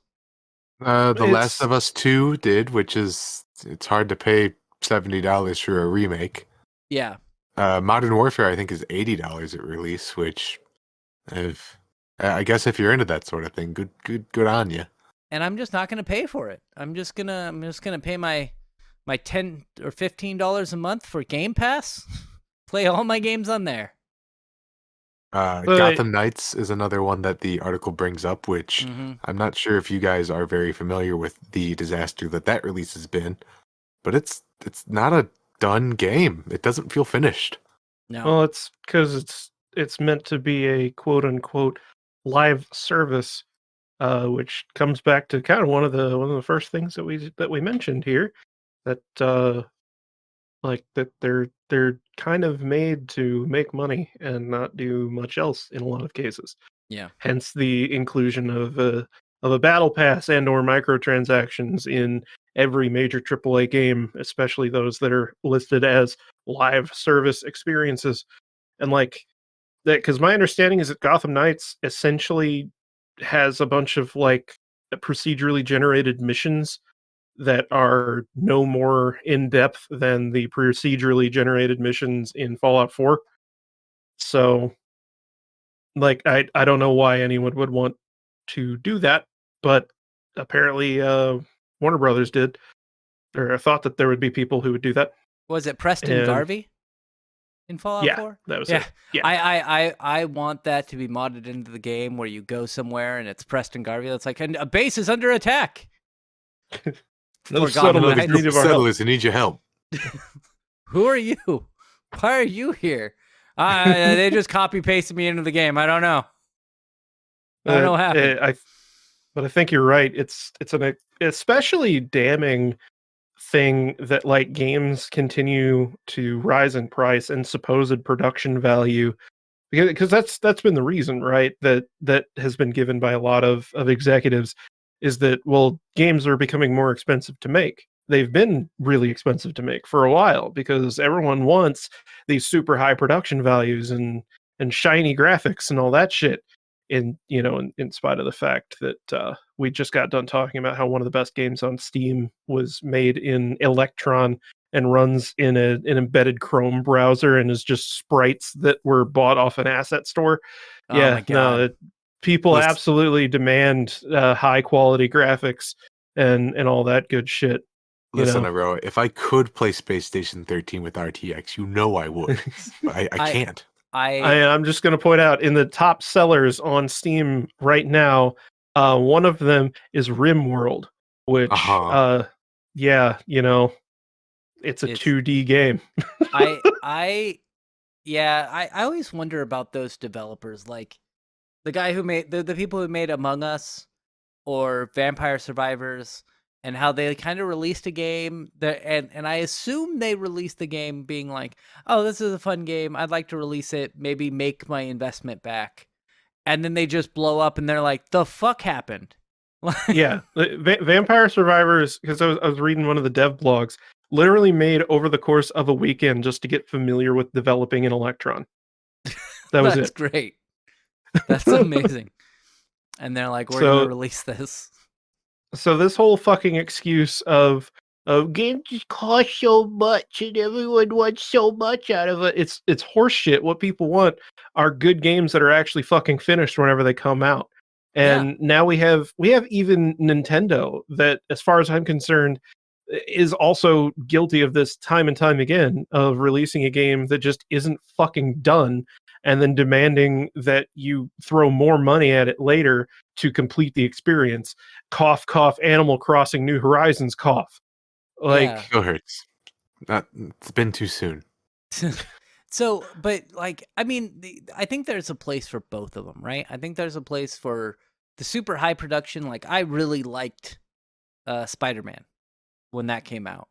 Speaker 3: The Last of Us 2 did, which is, it's hard to pay $70 for a remake.
Speaker 1: Yeah.
Speaker 3: Modern Warfare, I think, is $80 at release, which, I guess if you're into that sort of thing, good on you.
Speaker 1: And I'm just not going to pay for it. I'm just gonna pay my $10 or $15 a month for Game Pass. Play all my games on there.
Speaker 3: Gotham Knights is another one that the article brings up, which I'm not sure if you guys are very familiar with the disaster that release has been, but it's not a done game. It doesn't feel finished.
Speaker 1: No.
Speaker 2: Well, it's because it's meant to be a quote unquote live service, which comes back to kind of one of the first things that we mentioned here, that like that they're kind of made to make money and not do much else in a lot of cases.
Speaker 1: Yeah.
Speaker 2: Hence the inclusion of a battle pass and or microtransactions in every major AAA game, especially those that are listed as live service experiences. And like that, because my understanding is that Gotham Knights essentially has a bunch of like procedurally generated missions that are no more in depth than the procedurally generated missions in Fallout 4. So like I don't know why anyone would want to do that, but apparently Warner Brothers did, or I thought that there would be people who would do that.
Speaker 1: Was it Preston
Speaker 2: And
Speaker 1: Garvey in Fallout
Speaker 2: yeah,
Speaker 1: 4?
Speaker 2: that was
Speaker 1: Yeah.
Speaker 2: it. Yeah.
Speaker 1: I want that to be modded into the game where you go somewhere and it's Preston Garvey. That's like, and a base is under attack.
Speaker 2: Those
Speaker 1: For Gotham
Speaker 3: Another
Speaker 2: settlers
Speaker 1: Knights.
Speaker 3: group
Speaker 2: need
Speaker 3: of
Speaker 2: of our help.
Speaker 3: settlers who need your help.
Speaker 1: Who are you? Why are you here? They just copy pasted me into the game. I don't know. I don't know what happened.
Speaker 2: But I think you're right. It's an especially damning thing that like games continue to rise in price and supposed production value, because that's been the reason, right? That has been given by a lot of executives, is that, well, games are becoming more expensive to make. They've been really expensive to make for a while because everyone wants these super high production values and shiny graphics and all that shit. In spite of the fact that we just got done talking about how one of the best games on Steam was made in Electron and runs in an embedded Chrome browser and is just sprites that were bought off an asset store.
Speaker 1: Oh
Speaker 2: Yeah,
Speaker 1: my God.
Speaker 2: no, people
Speaker 3: Listen.
Speaker 2: absolutely demand high quality graphics and all that good shit.
Speaker 3: Listen,
Speaker 2: know.
Speaker 3: Aroa, if I could play Space Station 13 with RTX, you know I would. But I can't.
Speaker 2: I'm just going to point out, in the top sellers on Steam right now, one of them is RimWorld, which, yeah, it's a
Speaker 1: It's-
Speaker 2: 2D game.
Speaker 1: I always wonder about those developers, like the guy who made the people who made Among Us or Vampire Survivors, and how they kind of released a game that, and I assume they released the game being like, oh, this is a fun game, I'd like to release it, maybe make my investment back, and then they just blow up and they're like, the fuck happened?
Speaker 2: Yeah, Vampire Survivors, because I was reading one of the dev blogs, literally made over the course of a weekend just to get familiar with developing in Electron. That was
Speaker 1: That's
Speaker 2: it.
Speaker 1: great. That's amazing. And they're like, we're gonna release this.
Speaker 2: So this whole fucking excuse of games just cost so much and everyone wants so much out of it, it's horseshit. What people want are good games that are actually fucking finished whenever they come out. And now we have even Nintendo, that, as far as I'm concerned, is also guilty of this time and time again, of releasing a game that just isn't fucking done and then demanding that you throw more money at it later to complete the experience. Cough, cough, Animal Crossing New Horizons, cough. Like,
Speaker 1: Yeah.
Speaker 3: Go hurts. It's been too soon.
Speaker 1: So, but like, I mean, I think there's a place for both of them, right? I think there's a place for the super high production. Like, I really liked Spider-Man when that came out.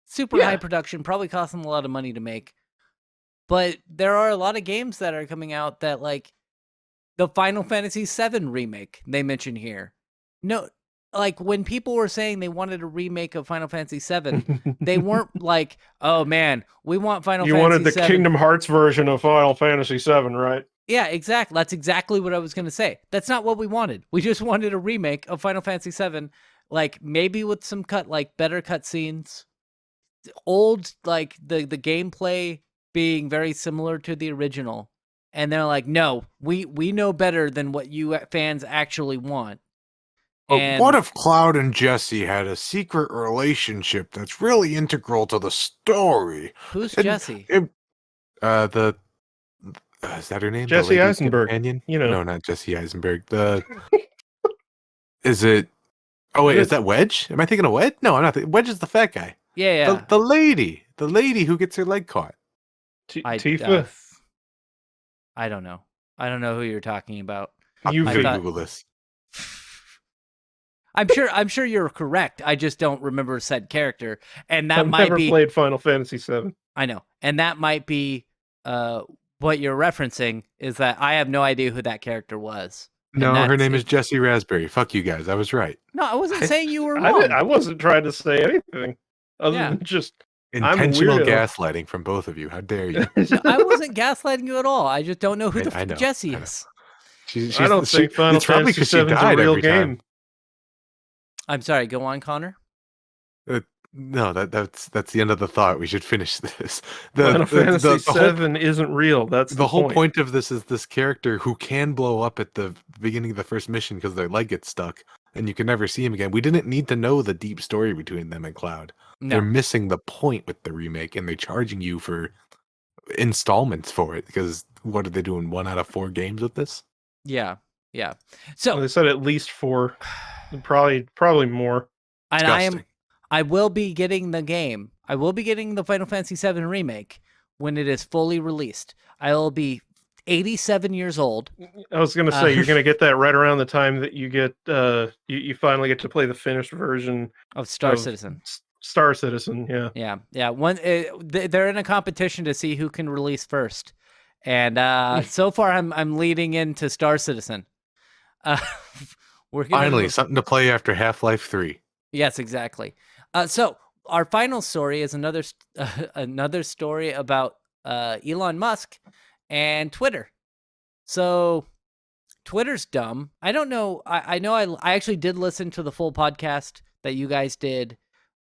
Speaker 1: Super high production, probably cost them a lot of money to make. But there are a lot of games that are coming out that, like, the Final Fantasy VII remake they mention here. No, like, when people were saying they wanted a remake of Final Fantasy VII, they weren't like, oh man, we want Final
Speaker 2: you
Speaker 1: Fantasy
Speaker 2: wanted the
Speaker 1: VII.
Speaker 2: Kingdom Hearts version of Final Fantasy VII, right?
Speaker 1: Yeah, exactly. That's exactly what I was going to say. That's not what we wanted. We just wanted a remake of Final Fantasy VII, like, maybe with some better cutscenes, old, like, the gameplay being very similar to the original. And they're like, no, we know better than what you fans actually want.
Speaker 3: But what if Cloud and Jessie had a secret relationship that's really integral to the story?
Speaker 1: Who's Jessie?
Speaker 3: Is that her name?
Speaker 2: Jesse
Speaker 3: the
Speaker 2: Eisenberg.
Speaker 3: Companion?
Speaker 2: You know.
Speaker 3: No, not Jesse Eisenberg. Is it? Oh wait, is that Wedge? Am I thinking of Wedge? No, I'm not. Wedge is the fat guy.
Speaker 1: Yeah.
Speaker 3: The lady who gets her leg caught.
Speaker 2: Tifa?
Speaker 1: I don't know. I don't know who you're talking about.
Speaker 2: You
Speaker 3: I'm
Speaker 1: I
Speaker 3: gonna
Speaker 1: thought-
Speaker 3: Google this.
Speaker 1: I'm sure you're correct. I just don't remember said character, and that
Speaker 2: I've
Speaker 1: might
Speaker 2: never
Speaker 1: be.
Speaker 2: played Final Fantasy VII.
Speaker 1: I know, and that might be what you're referencing. Is that I have no idea who that character was. And
Speaker 3: No, her
Speaker 1: that's
Speaker 3: name is
Speaker 1: it.
Speaker 3: Jessie Raspberry. Fuck you guys. I was right.
Speaker 1: No, I wasn't
Speaker 2: I-
Speaker 1: saying you were wrong.
Speaker 2: I wasn't trying to say anything other
Speaker 1: Yeah.
Speaker 2: than just I'm a
Speaker 3: Intentional
Speaker 2: weirdo.
Speaker 3: gaslighting from both of you. How dare you?
Speaker 1: No, I wasn't gaslighting you at all. I just don't know who the
Speaker 3: I know,
Speaker 1: Jessie
Speaker 3: I know.
Speaker 1: is.
Speaker 3: She's,
Speaker 2: I don't think Final
Speaker 3: it's probably
Speaker 2: Fantasy
Speaker 3: 'cause she
Speaker 2: VII is a
Speaker 3: died
Speaker 2: real
Speaker 3: every time.
Speaker 2: game.
Speaker 1: I'm sorry. Go on, Connor.
Speaker 3: No, that's the end of the thought. We should finish this.
Speaker 2: Final Fantasy
Speaker 3: the whole,
Speaker 2: VII isn't real. That's
Speaker 3: the whole point of this is this character who can blow up at the beginning of the first mission because their leg gets stuck and you can never see him again. We didn't need to know the deep story between them and Cloud. They're
Speaker 1: No.
Speaker 3: missing the point with the remake, and they're charging you for installments for it because what are they doing? 1 out of 4 games with this?
Speaker 1: Yeah. Yeah.
Speaker 2: Well,
Speaker 1: So,
Speaker 2: they said at least 4, probably more.
Speaker 1: and
Speaker 3: Disgusting.
Speaker 1: I will be getting the game. I will be getting the Final Fantasy VII remake when it is fully released. I will be 87 years old.
Speaker 2: I was gonna say you're gonna get that right around the time that you get you finally get to play the finished version
Speaker 1: Of Star
Speaker 2: of
Speaker 1: Citizen.
Speaker 2: Star Citizen. Yeah,
Speaker 1: Yeah, yeah. They're in a competition to see who can release first, and so far I'm leading into Star Citizen. We're gonna
Speaker 3: Finally,
Speaker 1: move-
Speaker 3: something to play after Half-Life 3.
Speaker 1: Yes, exactly. So our final story is another story about Elon Musk and Twitter. So Twitter's dumb. I don't know. I know. I actually did listen to the full podcast that you guys did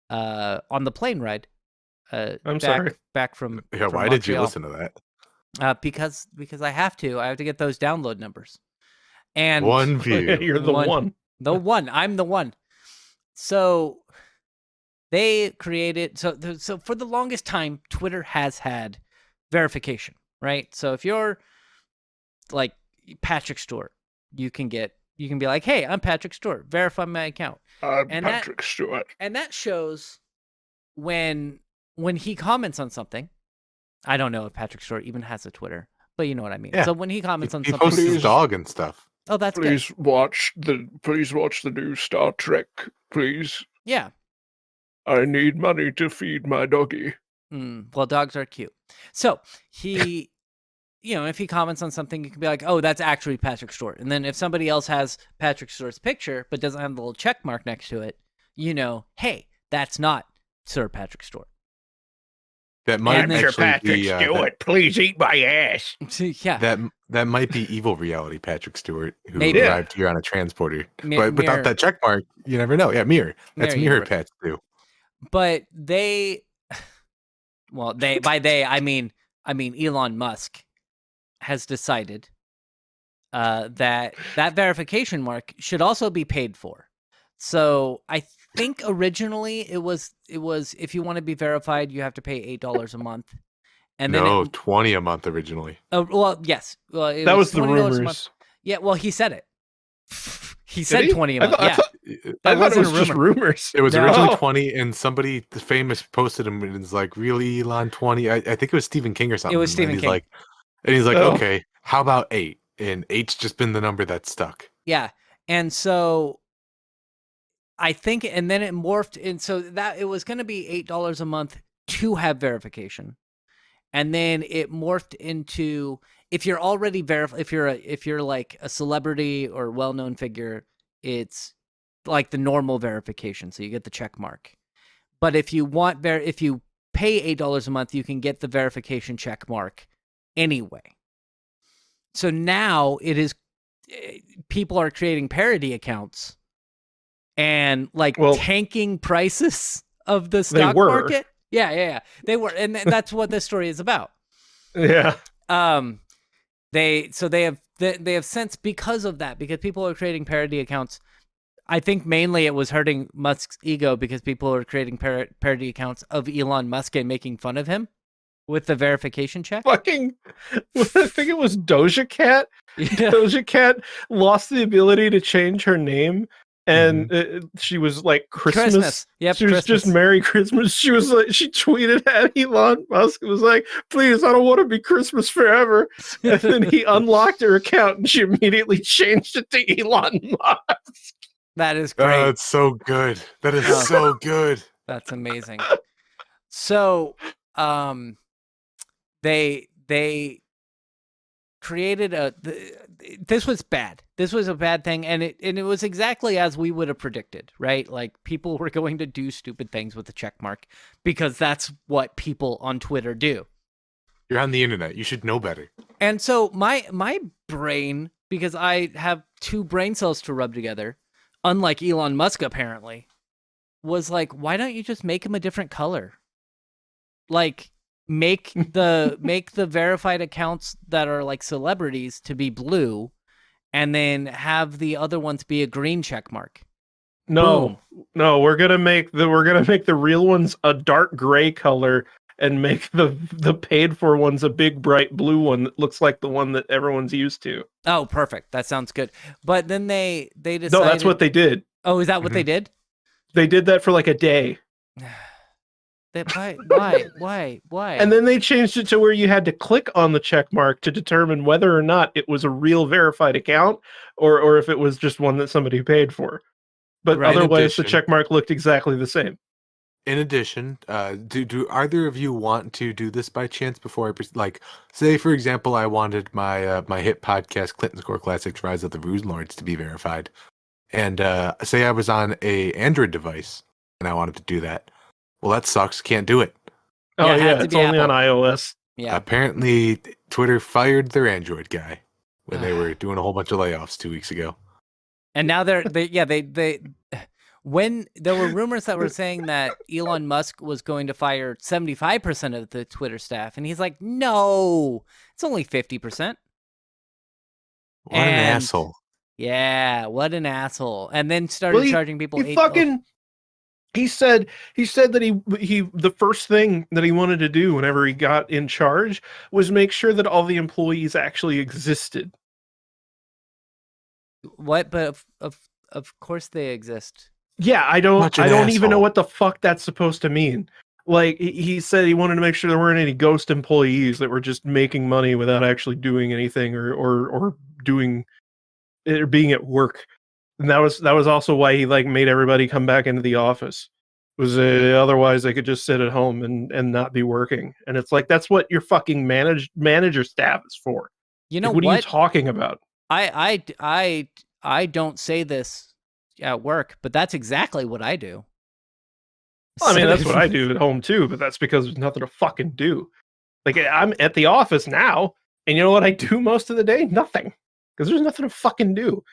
Speaker 1: on the plane ride.
Speaker 2: sorry.
Speaker 1: Back from
Speaker 3: Yeah,
Speaker 1: from
Speaker 3: why did you
Speaker 1: Montreal.
Speaker 3: listen to that?
Speaker 1: Because I have to. I have to get those download numbers. And
Speaker 3: One view.
Speaker 2: you're the one.
Speaker 1: the one. I'm the one. So they created so for the longest time, Twitter has had verification, right? So if you're like Patrick Stewart, you can be like, hey, I'm Patrick Stewart, verify my account.
Speaker 2: I'm
Speaker 1: And that-
Speaker 2: Patrick Stewart.
Speaker 1: And that shows when he comments on something. I don't know if Patrick Stewart even has a Twitter, but you know what I mean.
Speaker 3: Yeah.
Speaker 1: So when he comments on
Speaker 3: He
Speaker 1: something,
Speaker 3: posts his
Speaker 4: Please.
Speaker 3: dog and stuff.
Speaker 1: oh, that's good.
Speaker 4: Please watch the new Star Trek, please.
Speaker 1: Yeah.
Speaker 4: I need money to feed my doggy.
Speaker 1: Well, dogs are cute. So he, if he comments on something, you can be like, oh, that's actually Patrick Stewart. And then if somebody else has Patrick Stewart's picture, but doesn't have the little check mark next to it, hey, that's not Sir Patrick Stewart.
Speaker 3: That might
Speaker 1: And then-
Speaker 3: actually be
Speaker 4: please eat my ass.
Speaker 1: Yeah.
Speaker 3: that might be evil reality Patrick Stewart who
Speaker 1: Maybe.
Speaker 3: arrived here on a transporter.
Speaker 1: Mir-
Speaker 3: But without
Speaker 1: mirror-
Speaker 3: that check mark, you never know. Yeah, mirror. That's
Speaker 1: Mirror
Speaker 3: mirror
Speaker 1: universe.
Speaker 3: patch too.
Speaker 1: But they, well, by they, I mean Elon Musk has decided that verification mark should also be paid for. So I think originally it was if you want to be verified, you have to pay $8 a month. And then
Speaker 3: No, 20 a month originally.
Speaker 1: well, yes, well, it
Speaker 2: That was the
Speaker 1: $20 a month.
Speaker 2: rumors.
Speaker 1: Yeah, well, he said it. He said
Speaker 2: he?
Speaker 1: 20 a
Speaker 2: I
Speaker 1: month.
Speaker 2: thought- I
Speaker 1: Yeah,
Speaker 2: thought-
Speaker 1: that
Speaker 2: I thought it
Speaker 1: wasn't
Speaker 2: was
Speaker 1: a
Speaker 2: just
Speaker 1: rumor.
Speaker 2: rumors.
Speaker 3: It was
Speaker 1: No.
Speaker 3: originally
Speaker 2: Oh.
Speaker 3: 20, and somebody famous posted him and it's like, really, Elon 20? I think it was Stephen King or something.
Speaker 1: Stephen
Speaker 3: and
Speaker 1: King.
Speaker 3: He's like,
Speaker 2: Oh.
Speaker 3: okay, how about 8? And 8's just been the number that's stuck.
Speaker 1: Yeah. And so I think, and then it morphed. And so that it was going to be $8 a month to have verification. And then it morphed into, if you're already verified, if you're like a celebrity or well-known figure, it's like the normal verification. So you get the check mark. But if you want, if you pay $8 a month, you can get the verification check mark anyway. So now it is, people are creating parody accounts and tanking prices of the stock
Speaker 2: were.
Speaker 1: market. Yeah. They were. And that's what this story is about.
Speaker 2: Yeah.
Speaker 1: They have since, because of that, because people are creating parody accounts, I think mainly it was hurting Musk's ego because people are creating parody accounts of Elon Musk and making fun of him with the verification check.
Speaker 2: Fucking, I think it was Doja Cat.
Speaker 1: Yeah.
Speaker 2: Doja Cat lost the ability to change her name and she was like Christmas.
Speaker 1: Yep,
Speaker 2: She was
Speaker 1: Christmas.
Speaker 2: just Merry Christmas. She was like, she tweeted at Elon Musk and was like, please, I don't want to be Christmas forever. And then he unlocked her account and she immediately changed it to Elon Musk.
Speaker 1: That is great.
Speaker 3: It's so good. That is
Speaker 1: Oh.
Speaker 3: so good.
Speaker 1: That's amazing. So, they created this was bad. This was a bad thing, and it was exactly as we would have predicted, right? Like people were going to do stupid things with the check mark because that's what people on Twitter do.
Speaker 3: You're on the internet. You should know better.
Speaker 1: And so my brain, because I have two brain cells to rub together, unlike Elon Musk apparently, was like, why don't you just make him a different color? Like make the verified accounts that are like celebrities to be blue, and then have the other ones be a green check mark.
Speaker 2: No, we're gonna make the real ones a dark gray color and make the paid for ones a big bright blue one that looks like the one that everyone's used to.
Speaker 1: Oh, perfect. That sounds good. But then they decided.
Speaker 2: No, that's what they did.
Speaker 1: Oh, is that what they did?
Speaker 2: They did that for like a day.
Speaker 1: Why?
Speaker 2: And then they changed it to where you had to click on the check mark to determine whether or not it was a real verified account or if it was just one that somebody paid for. But
Speaker 1: Right.
Speaker 2: otherwise, the check mark looked exactly the same.
Speaker 3: In addition, do either of you want to do this by chance before like, say for example, I wanted my my hit podcast Clinton Score Classics Rise of the Ruse Lords to be verified, and say I was on a Android device and I wanted to do that. Well, that sucks. Can't do it.
Speaker 2: Oh
Speaker 1: Yeah, it had
Speaker 2: yeah,
Speaker 1: to
Speaker 2: it's
Speaker 1: be
Speaker 2: only on
Speaker 1: Apple.
Speaker 2: iOS.
Speaker 1: Yeah.
Speaker 3: Apparently, Twitter fired their Android guy when they were doing a whole bunch of layoffs 2 weeks ago.
Speaker 1: And now they when there were rumors that were saying that Elon Musk was going to fire 75% of the Twitter staff, and he's like, no, it's only 50%.
Speaker 3: What an
Speaker 1: And-
Speaker 3: asshole!
Speaker 1: Yeah, what an asshole. And then started charging people
Speaker 2: He
Speaker 1: $8.
Speaker 2: fucking. He said that he the first thing that he wanted to do whenever he got in charge was make sure that all the employees actually existed.
Speaker 1: What? But of course they exist.
Speaker 2: Yeah, I
Speaker 3: Such an
Speaker 2: don't even know
Speaker 3: asshole.
Speaker 2: what the fuck that's supposed to mean. Like he said he wanted to make sure there weren't any ghost employees that were just making money without actually doing anything or doing or being at work. And that was also why he like made everybody come back into the office. Was otherwise they could just sit at home and not be working. And it's like that's what your fucking manager staff is for.
Speaker 1: You know
Speaker 2: Like, what are you
Speaker 1: what?
Speaker 2: talking about?
Speaker 1: I don't say this at work, but that's exactly what I do.
Speaker 2: Well, I mean, that's what I do at home too, but that's because there's nothing to fucking do. Like I'm at the office now, and you know what I do most of the day? Nothing. Because there's nothing to fucking do.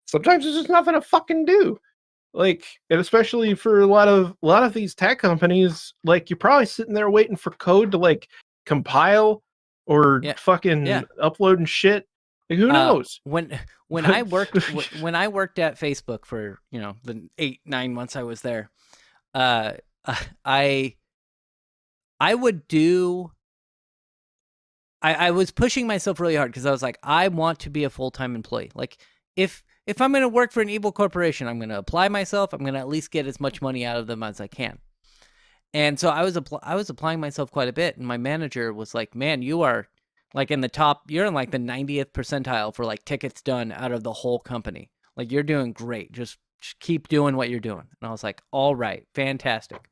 Speaker 2: Sometimes there's just nothing to fucking do. Like, and especially for a lot of these tech companies, like you're probably sitting there waiting for code to like compile or
Speaker 1: Yeah.
Speaker 2: fucking
Speaker 1: Yeah.
Speaker 2: upload and shit. Like, who knows?
Speaker 1: When I worked when I worked at Facebook for the 8-9 months I was there, I would do. I was pushing myself really hard because I was like, I want to be a full-time employee. Like if I'm going to work for an evil corporation, I'm going to apply myself. I'm going to at least get as much money out of them as I can. And so I was applying myself quite a bit, and my manager was like, "Man, you are like in the top. You're in like the 90th percentile for like tickets done out of the whole company. Like you're doing great. Just keep doing what you're doing." And I was like, "All right, fantastic."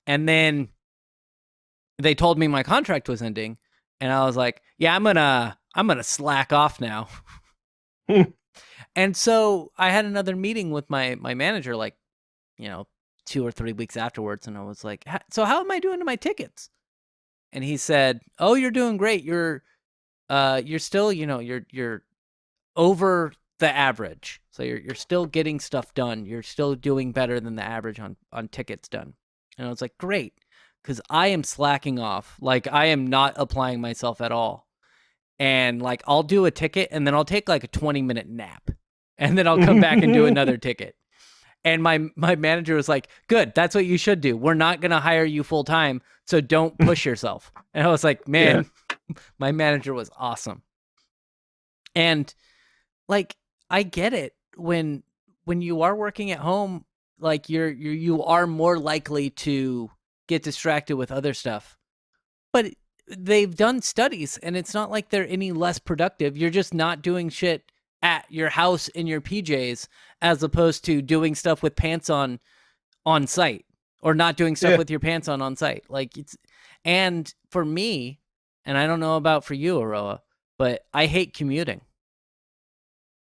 Speaker 1: And then they told me my contract was ending, and I was like, "Yeah, I'm gonna slack off now." And so I had another meeting with my manager, like, 2 or 3 weeks afterwards, and I was like, "So how am I doing to my tickets?" And he said, "Oh, you're doing great. You're still, you're over the average. So you're still getting stuff done. You're still doing better than the average on tickets done." And I was like, "Great, because I am slacking off. Like I am not applying myself at all. And like I'll do a ticket and then I'll take like a 20-minute nap, and then I'll come back and do another ticket." And my manager was like, "Good, that's what you should do. We're not gonna hire you full time, so don't push yourself." And I was like, "Man, my manager was awesome." And like I get it when when you are working at home, like you are more likely to get distracted with other stuff. But they've done studies, and it's not like they're any less productive. You're just not doing shit at your house in your PJs, as opposed to doing stuff with pants on site, or not doing stuff
Speaker 2: Yeah.
Speaker 1: with your pants on site. Like and for me, and I don't know about for you, Aroa, but I hate commuting.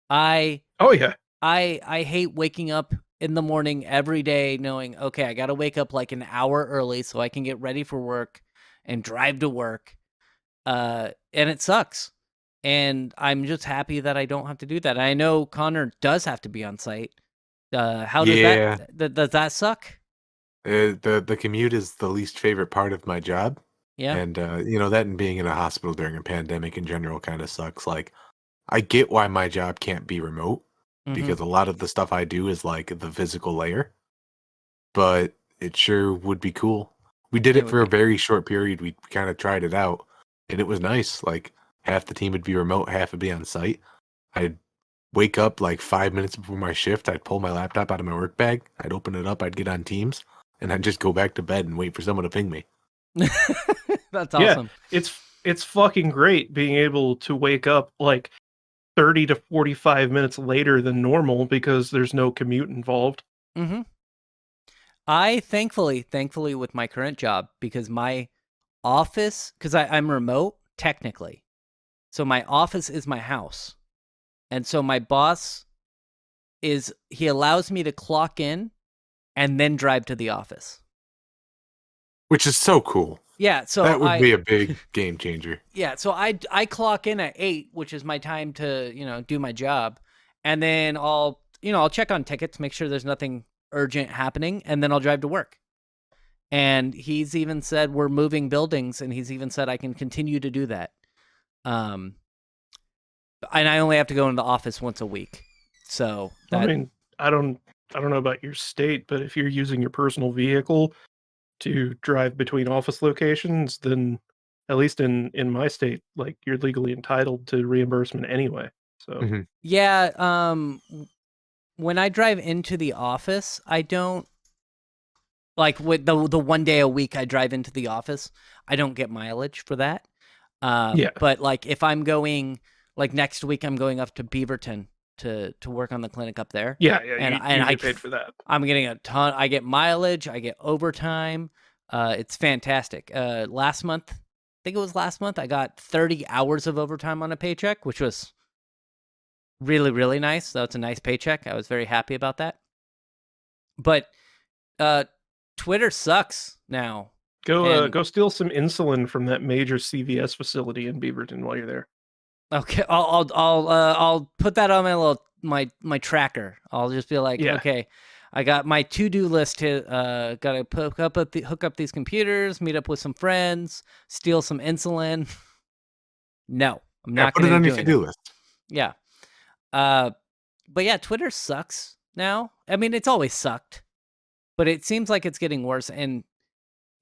Speaker 1: I
Speaker 2: Oh yeah.
Speaker 1: I hate waking up in the morning every day knowing, okay, I got to wake up like an hour early so I can get ready for work and drive to work. And it sucks. And I'm just happy that I don't have to do that. I know Connor does have to be on site. How does
Speaker 3: Yeah.
Speaker 1: does that suck?
Speaker 3: The commute is the least favorite part of my job.
Speaker 1: Yeah.
Speaker 3: And that and being in a hospital during a pandemic in general kind of sucks. Like, I get why my job can't be remote
Speaker 1: Mhm.
Speaker 3: because a lot of the stuff I do is like the physical layer, but it sure would be cool. We did
Speaker 1: It
Speaker 3: it
Speaker 1: would
Speaker 3: for a
Speaker 1: be.
Speaker 3: very short period. We kind of tried it out, and it was nice. Like, half the team would be remote, half would be on site. I'd wake up like 5 minutes before my shift. I'd pull my laptop out of my work bag. I'd open it up. I'd get on Teams, and I'd just go back to bed and wait for someone to ping me.
Speaker 1: That's
Speaker 2: Yeah.
Speaker 1: awesome.
Speaker 2: It's fucking great being able to wake up like 30 to 45 minutes later than normal because there's no commute involved.
Speaker 1: Mm-hmm. I thankfully with my current job, because my office, because I'm remote technically, so my office is my house, and so my boss he allows me to clock in and then drive to the office.
Speaker 3: Which is so cool.
Speaker 1: Yeah, so
Speaker 3: That would be a big game changer.
Speaker 1: Yeah, so I clock in at 8, which is my time to, do my job. And then I'll check on tickets, make sure there's nothing urgent happening, and then I'll drive to work. And he's even said we're moving buildings, and he's even said I can continue to do that. And I only have to go into the office once a week. So
Speaker 2: I mean, I don't know about your state, but if you're using your personal vehicle to drive between office locations, then at least in my state, like, you're legally entitled to reimbursement anyway. So
Speaker 3: Mhm.
Speaker 1: yeah, when I drive into the office, I don't, like, with the one day a week I drive into the office, I don't get mileage for that.
Speaker 2: Yeah.
Speaker 1: But like if I'm going, like next week I'm going up to Beaverton to work on the clinic up there.
Speaker 2: yeah,
Speaker 1: And
Speaker 2: you
Speaker 1: I
Speaker 2: get paid for that.
Speaker 1: I'm getting a ton. I get mileage. I get overtime. It's fantastic. Last month, I think it was last month, I got 30 hours of overtime on a paycheck, which was really, really nice. So it's a nice paycheck. I was very happy about that. But Twitter sucks now. And-
Speaker 2: Go steal some insulin from that major CVS facility in Beaverton while you're there.
Speaker 1: Okay, I'll put that on my tracker. I'll just be like,
Speaker 2: Yeah.
Speaker 1: okay, I got my to-do list to gotta hook up these computers, meet up with some friends, steal some insulin. No, I'm
Speaker 3: Yeah,
Speaker 1: not
Speaker 3: put it
Speaker 1: gonna
Speaker 3: on
Speaker 1: be
Speaker 3: your
Speaker 1: doing
Speaker 3: to-do
Speaker 1: that.
Speaker 3: list.
Speaker 1: Yeah. But yeah, Twitter sucks now. I mean, it's always sucked, but it seems like it's getting worse. And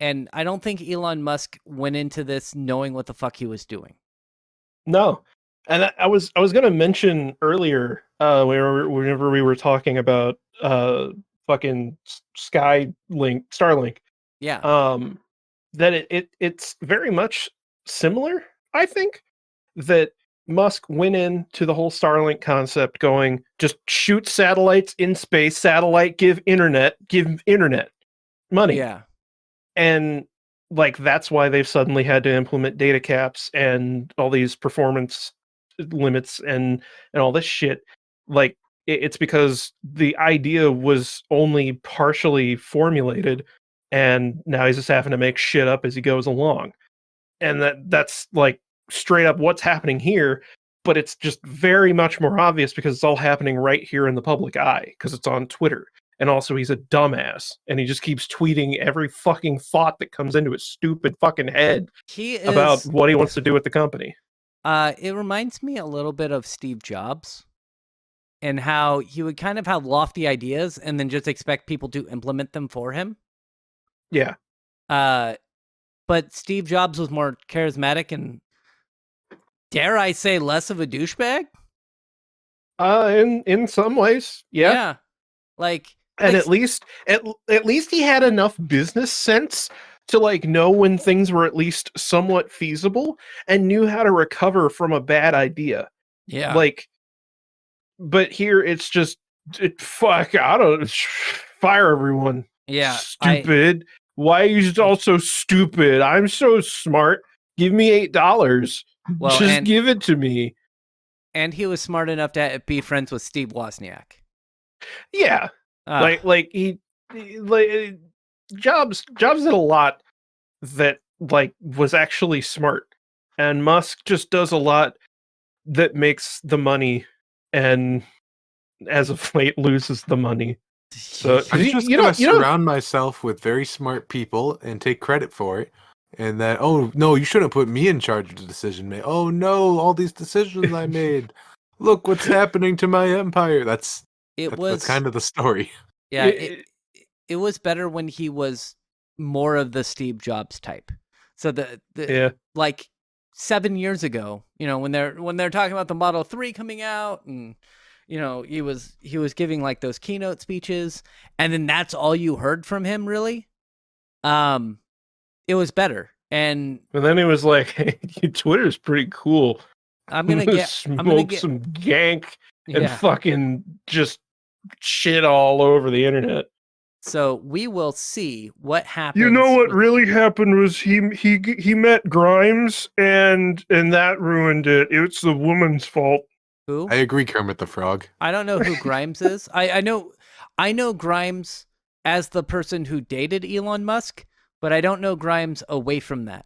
Speaker 1: I don't think Elon Musk went into this knowing what the fuck he was doing.
Speaker 2: No. And I was gonna mention earlier, whenever we were talking about fucking Starlink,
Speaker 1: Yeah.
Speaker 2: that it's very much similar. I think that Musk went into the whole Starlink concept going, just shoot satellites in space, give internet money.
Speaker 1: Yeah.
Speaker 2: And like that's why they've suddenly had to implement data caps and all these performance limits and all this shit. Like it's because the idea was only partially formulated, and now he's just having to make shit up as he goes along. And that's like straight up what's happening here, but it's just very much more obvious because it's all happening right here in the public eye because it's on Twitter. And also he's a dumbass and he just keeps tweeting every fucking thought that comes into his stupid fucking head
Speaker 1: He is
Speaker 2: about what he wants to do with the company.
Speaker 1: It reminds me a little bit of Steve Jobs and how he would kind of have lofty ideas and then just expect people to implement them for him.
Speaker 2: Yeah.
Speaker 1: But Steve Jobs was more charismatic and, dare I say, less of a douchebag.
Speaker 2: In some ways, yeah.
Speaker 1: Like,
Speaker 2: And
Speaker 1: like,
Speaker 2: at least he had enough business sense to like know when things were at least somewhat feasible and knew how to recover from a bad idea.
Speaker 1: yeah,
Speaker 2: Like, but here it's just fuck. I don't fire everyone.
Speaker 1: yeah.
Speaker 2: Stupid. Why are you all so stupid? I'm so smart. Give me $8.
Speaker 1: Well,
Speaker 2: Just give it to me.
Speaker 1: and he was smart enough to be friends with Steve Wozniak.
Speaker 2: Yeah. Like he like Jobs did a lot that like was actually smart, and Musk just does a lot that makes the money, and as of late loses the money. So
Speaker 3: I'm
Speaker 2: you,
Speaker 3: just
Speaker 2: you
Speaker 3: gonna
Speaker 2: know you know
Speaker 3: surround myself with very smart people and take credit for it. And then, oh no, you shouldn't put me in charge of the decision making. Oh no, all these decisions I made. Look what's happening to my empire. That's kind of the story.
Speaker 1: Yeah, it was better when he was more of the Steve Jobs type. So
Speaker 2: yeah.
Speaker 1: like 7 years ago, when they're talking about the Model 3 coming out, and he was giving like those keynote speeches, and then that's all you heard from him, really. It was better. And
Speaker 2: then he was like, "Hey, Twitter's pretty cool.
Speaker 1: I'm gonna
Speaker 2: smoke
Speaker 1: get
Speaker 2: some gank and
Speaker 1: yeah.
Speaker 2: fucking just shit all over the internet."
Speaker 1: So we will see what happens.
Speaker 2: You know what really happened was he met Grimes and that ruined it. It's the woman's fault.
Speaker 1: Who?
Speaker 3: I agree, Kermit the Frog.
Speaker 1: I don't know who Grimes is. I know Grimes as the person who dated Elon Musk, but I don't know Grimes away from that.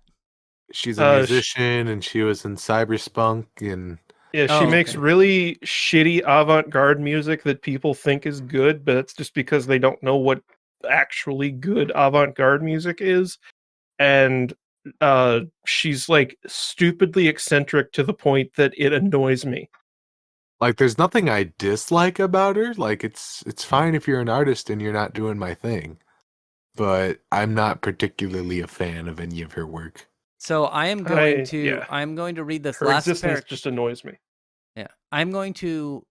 Speaker 3: She's a musician, and she was in Cyberspunk, and
Speaker 2: yeah, she makes really shitty avant-garde music that people think is good, but it's just because they don't know what actually good avant-garde music is. And she's like stupidly eccentric to the point that it annoys me.
Speaker 3: Like, there's nothing I dislike about her. Like, it's fine if you're an artist and you're not doing my thing, but I'm not particularly a fan of any of her work.
Speaker 1: So I'm going to read this last paragraph.
Speaker 2: Just annoys me.
Speaker 1: Yeah, I'm going to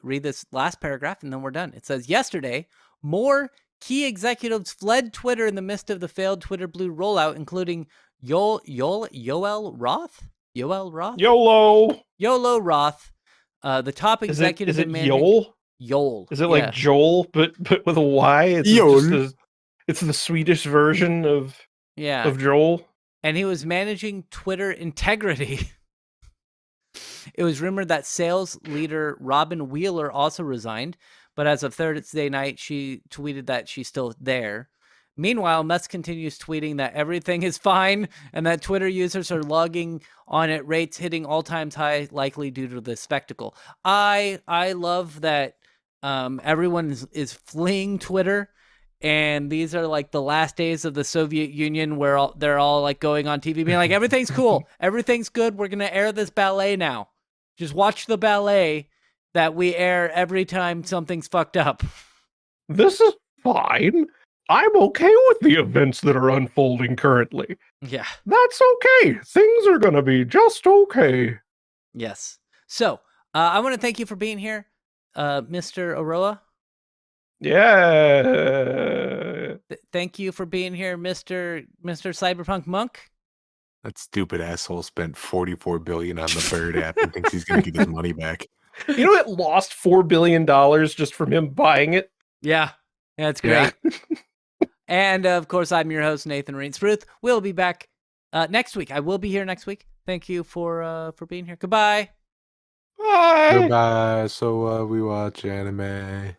Speaker 1: read this last paragraph, and then we're done. It says, yesterday, more key executives fled Twitter in the midst of the failed Twitter Blue rollout, including Yoel Roth. Yoel Roth, the top executive.
Speaker 2: Is it Yoel?
Speaker 1: Yoel.
Speaker 2: Is it like Joel, but with a Y? It's the Swedish version of Joel.
Speaker 1: And he was managing Twitter integrity. It was rumored that sales leader Robin Wheeler also resigned, but as of Thursday night, she tweeted that she's still there. Meanwhile, Musk continues tweeting that everything is fine and that Twitter users are logging on at rates hitting all-time high, likely due to the spectacle. I love that everyone is fleeing Twitter, and these are like the last days of the Soviet Union where they're all like going on TV being like, everything's cool, everything's good, we're going to air this ballet now. Just watch the ballet that we air every time something's fucked up.
Speaker 2: This is fine. I'm okay with the events that are unfolding currently.
Speaker 1: Yeah.
Speaker 2: That's okay. Things are going to be just okay.
Speaker 1: Yes. So, I want to thank you for being here, Mr. Aroa.
Speaker 2: Yeah.
Speaker 1: Thank you for being here, Mr. Cyberpunk Monk.
Speaker 3: That stupid asshole spent $44 billion on the Bird app and thinks he's going to get his money back.
Speaker 2: You know, it lost $4 billion just from him buying it.
Speaker 1: Yeah, that's great. Yeah. And of course, I'm your host, Nathan Reensruth. We'll be back next week. I will be here next week. Thank you for being here. Goodbye.
Speaker 2: Bye.
Speaker 3: Goodbye. So we watch anime.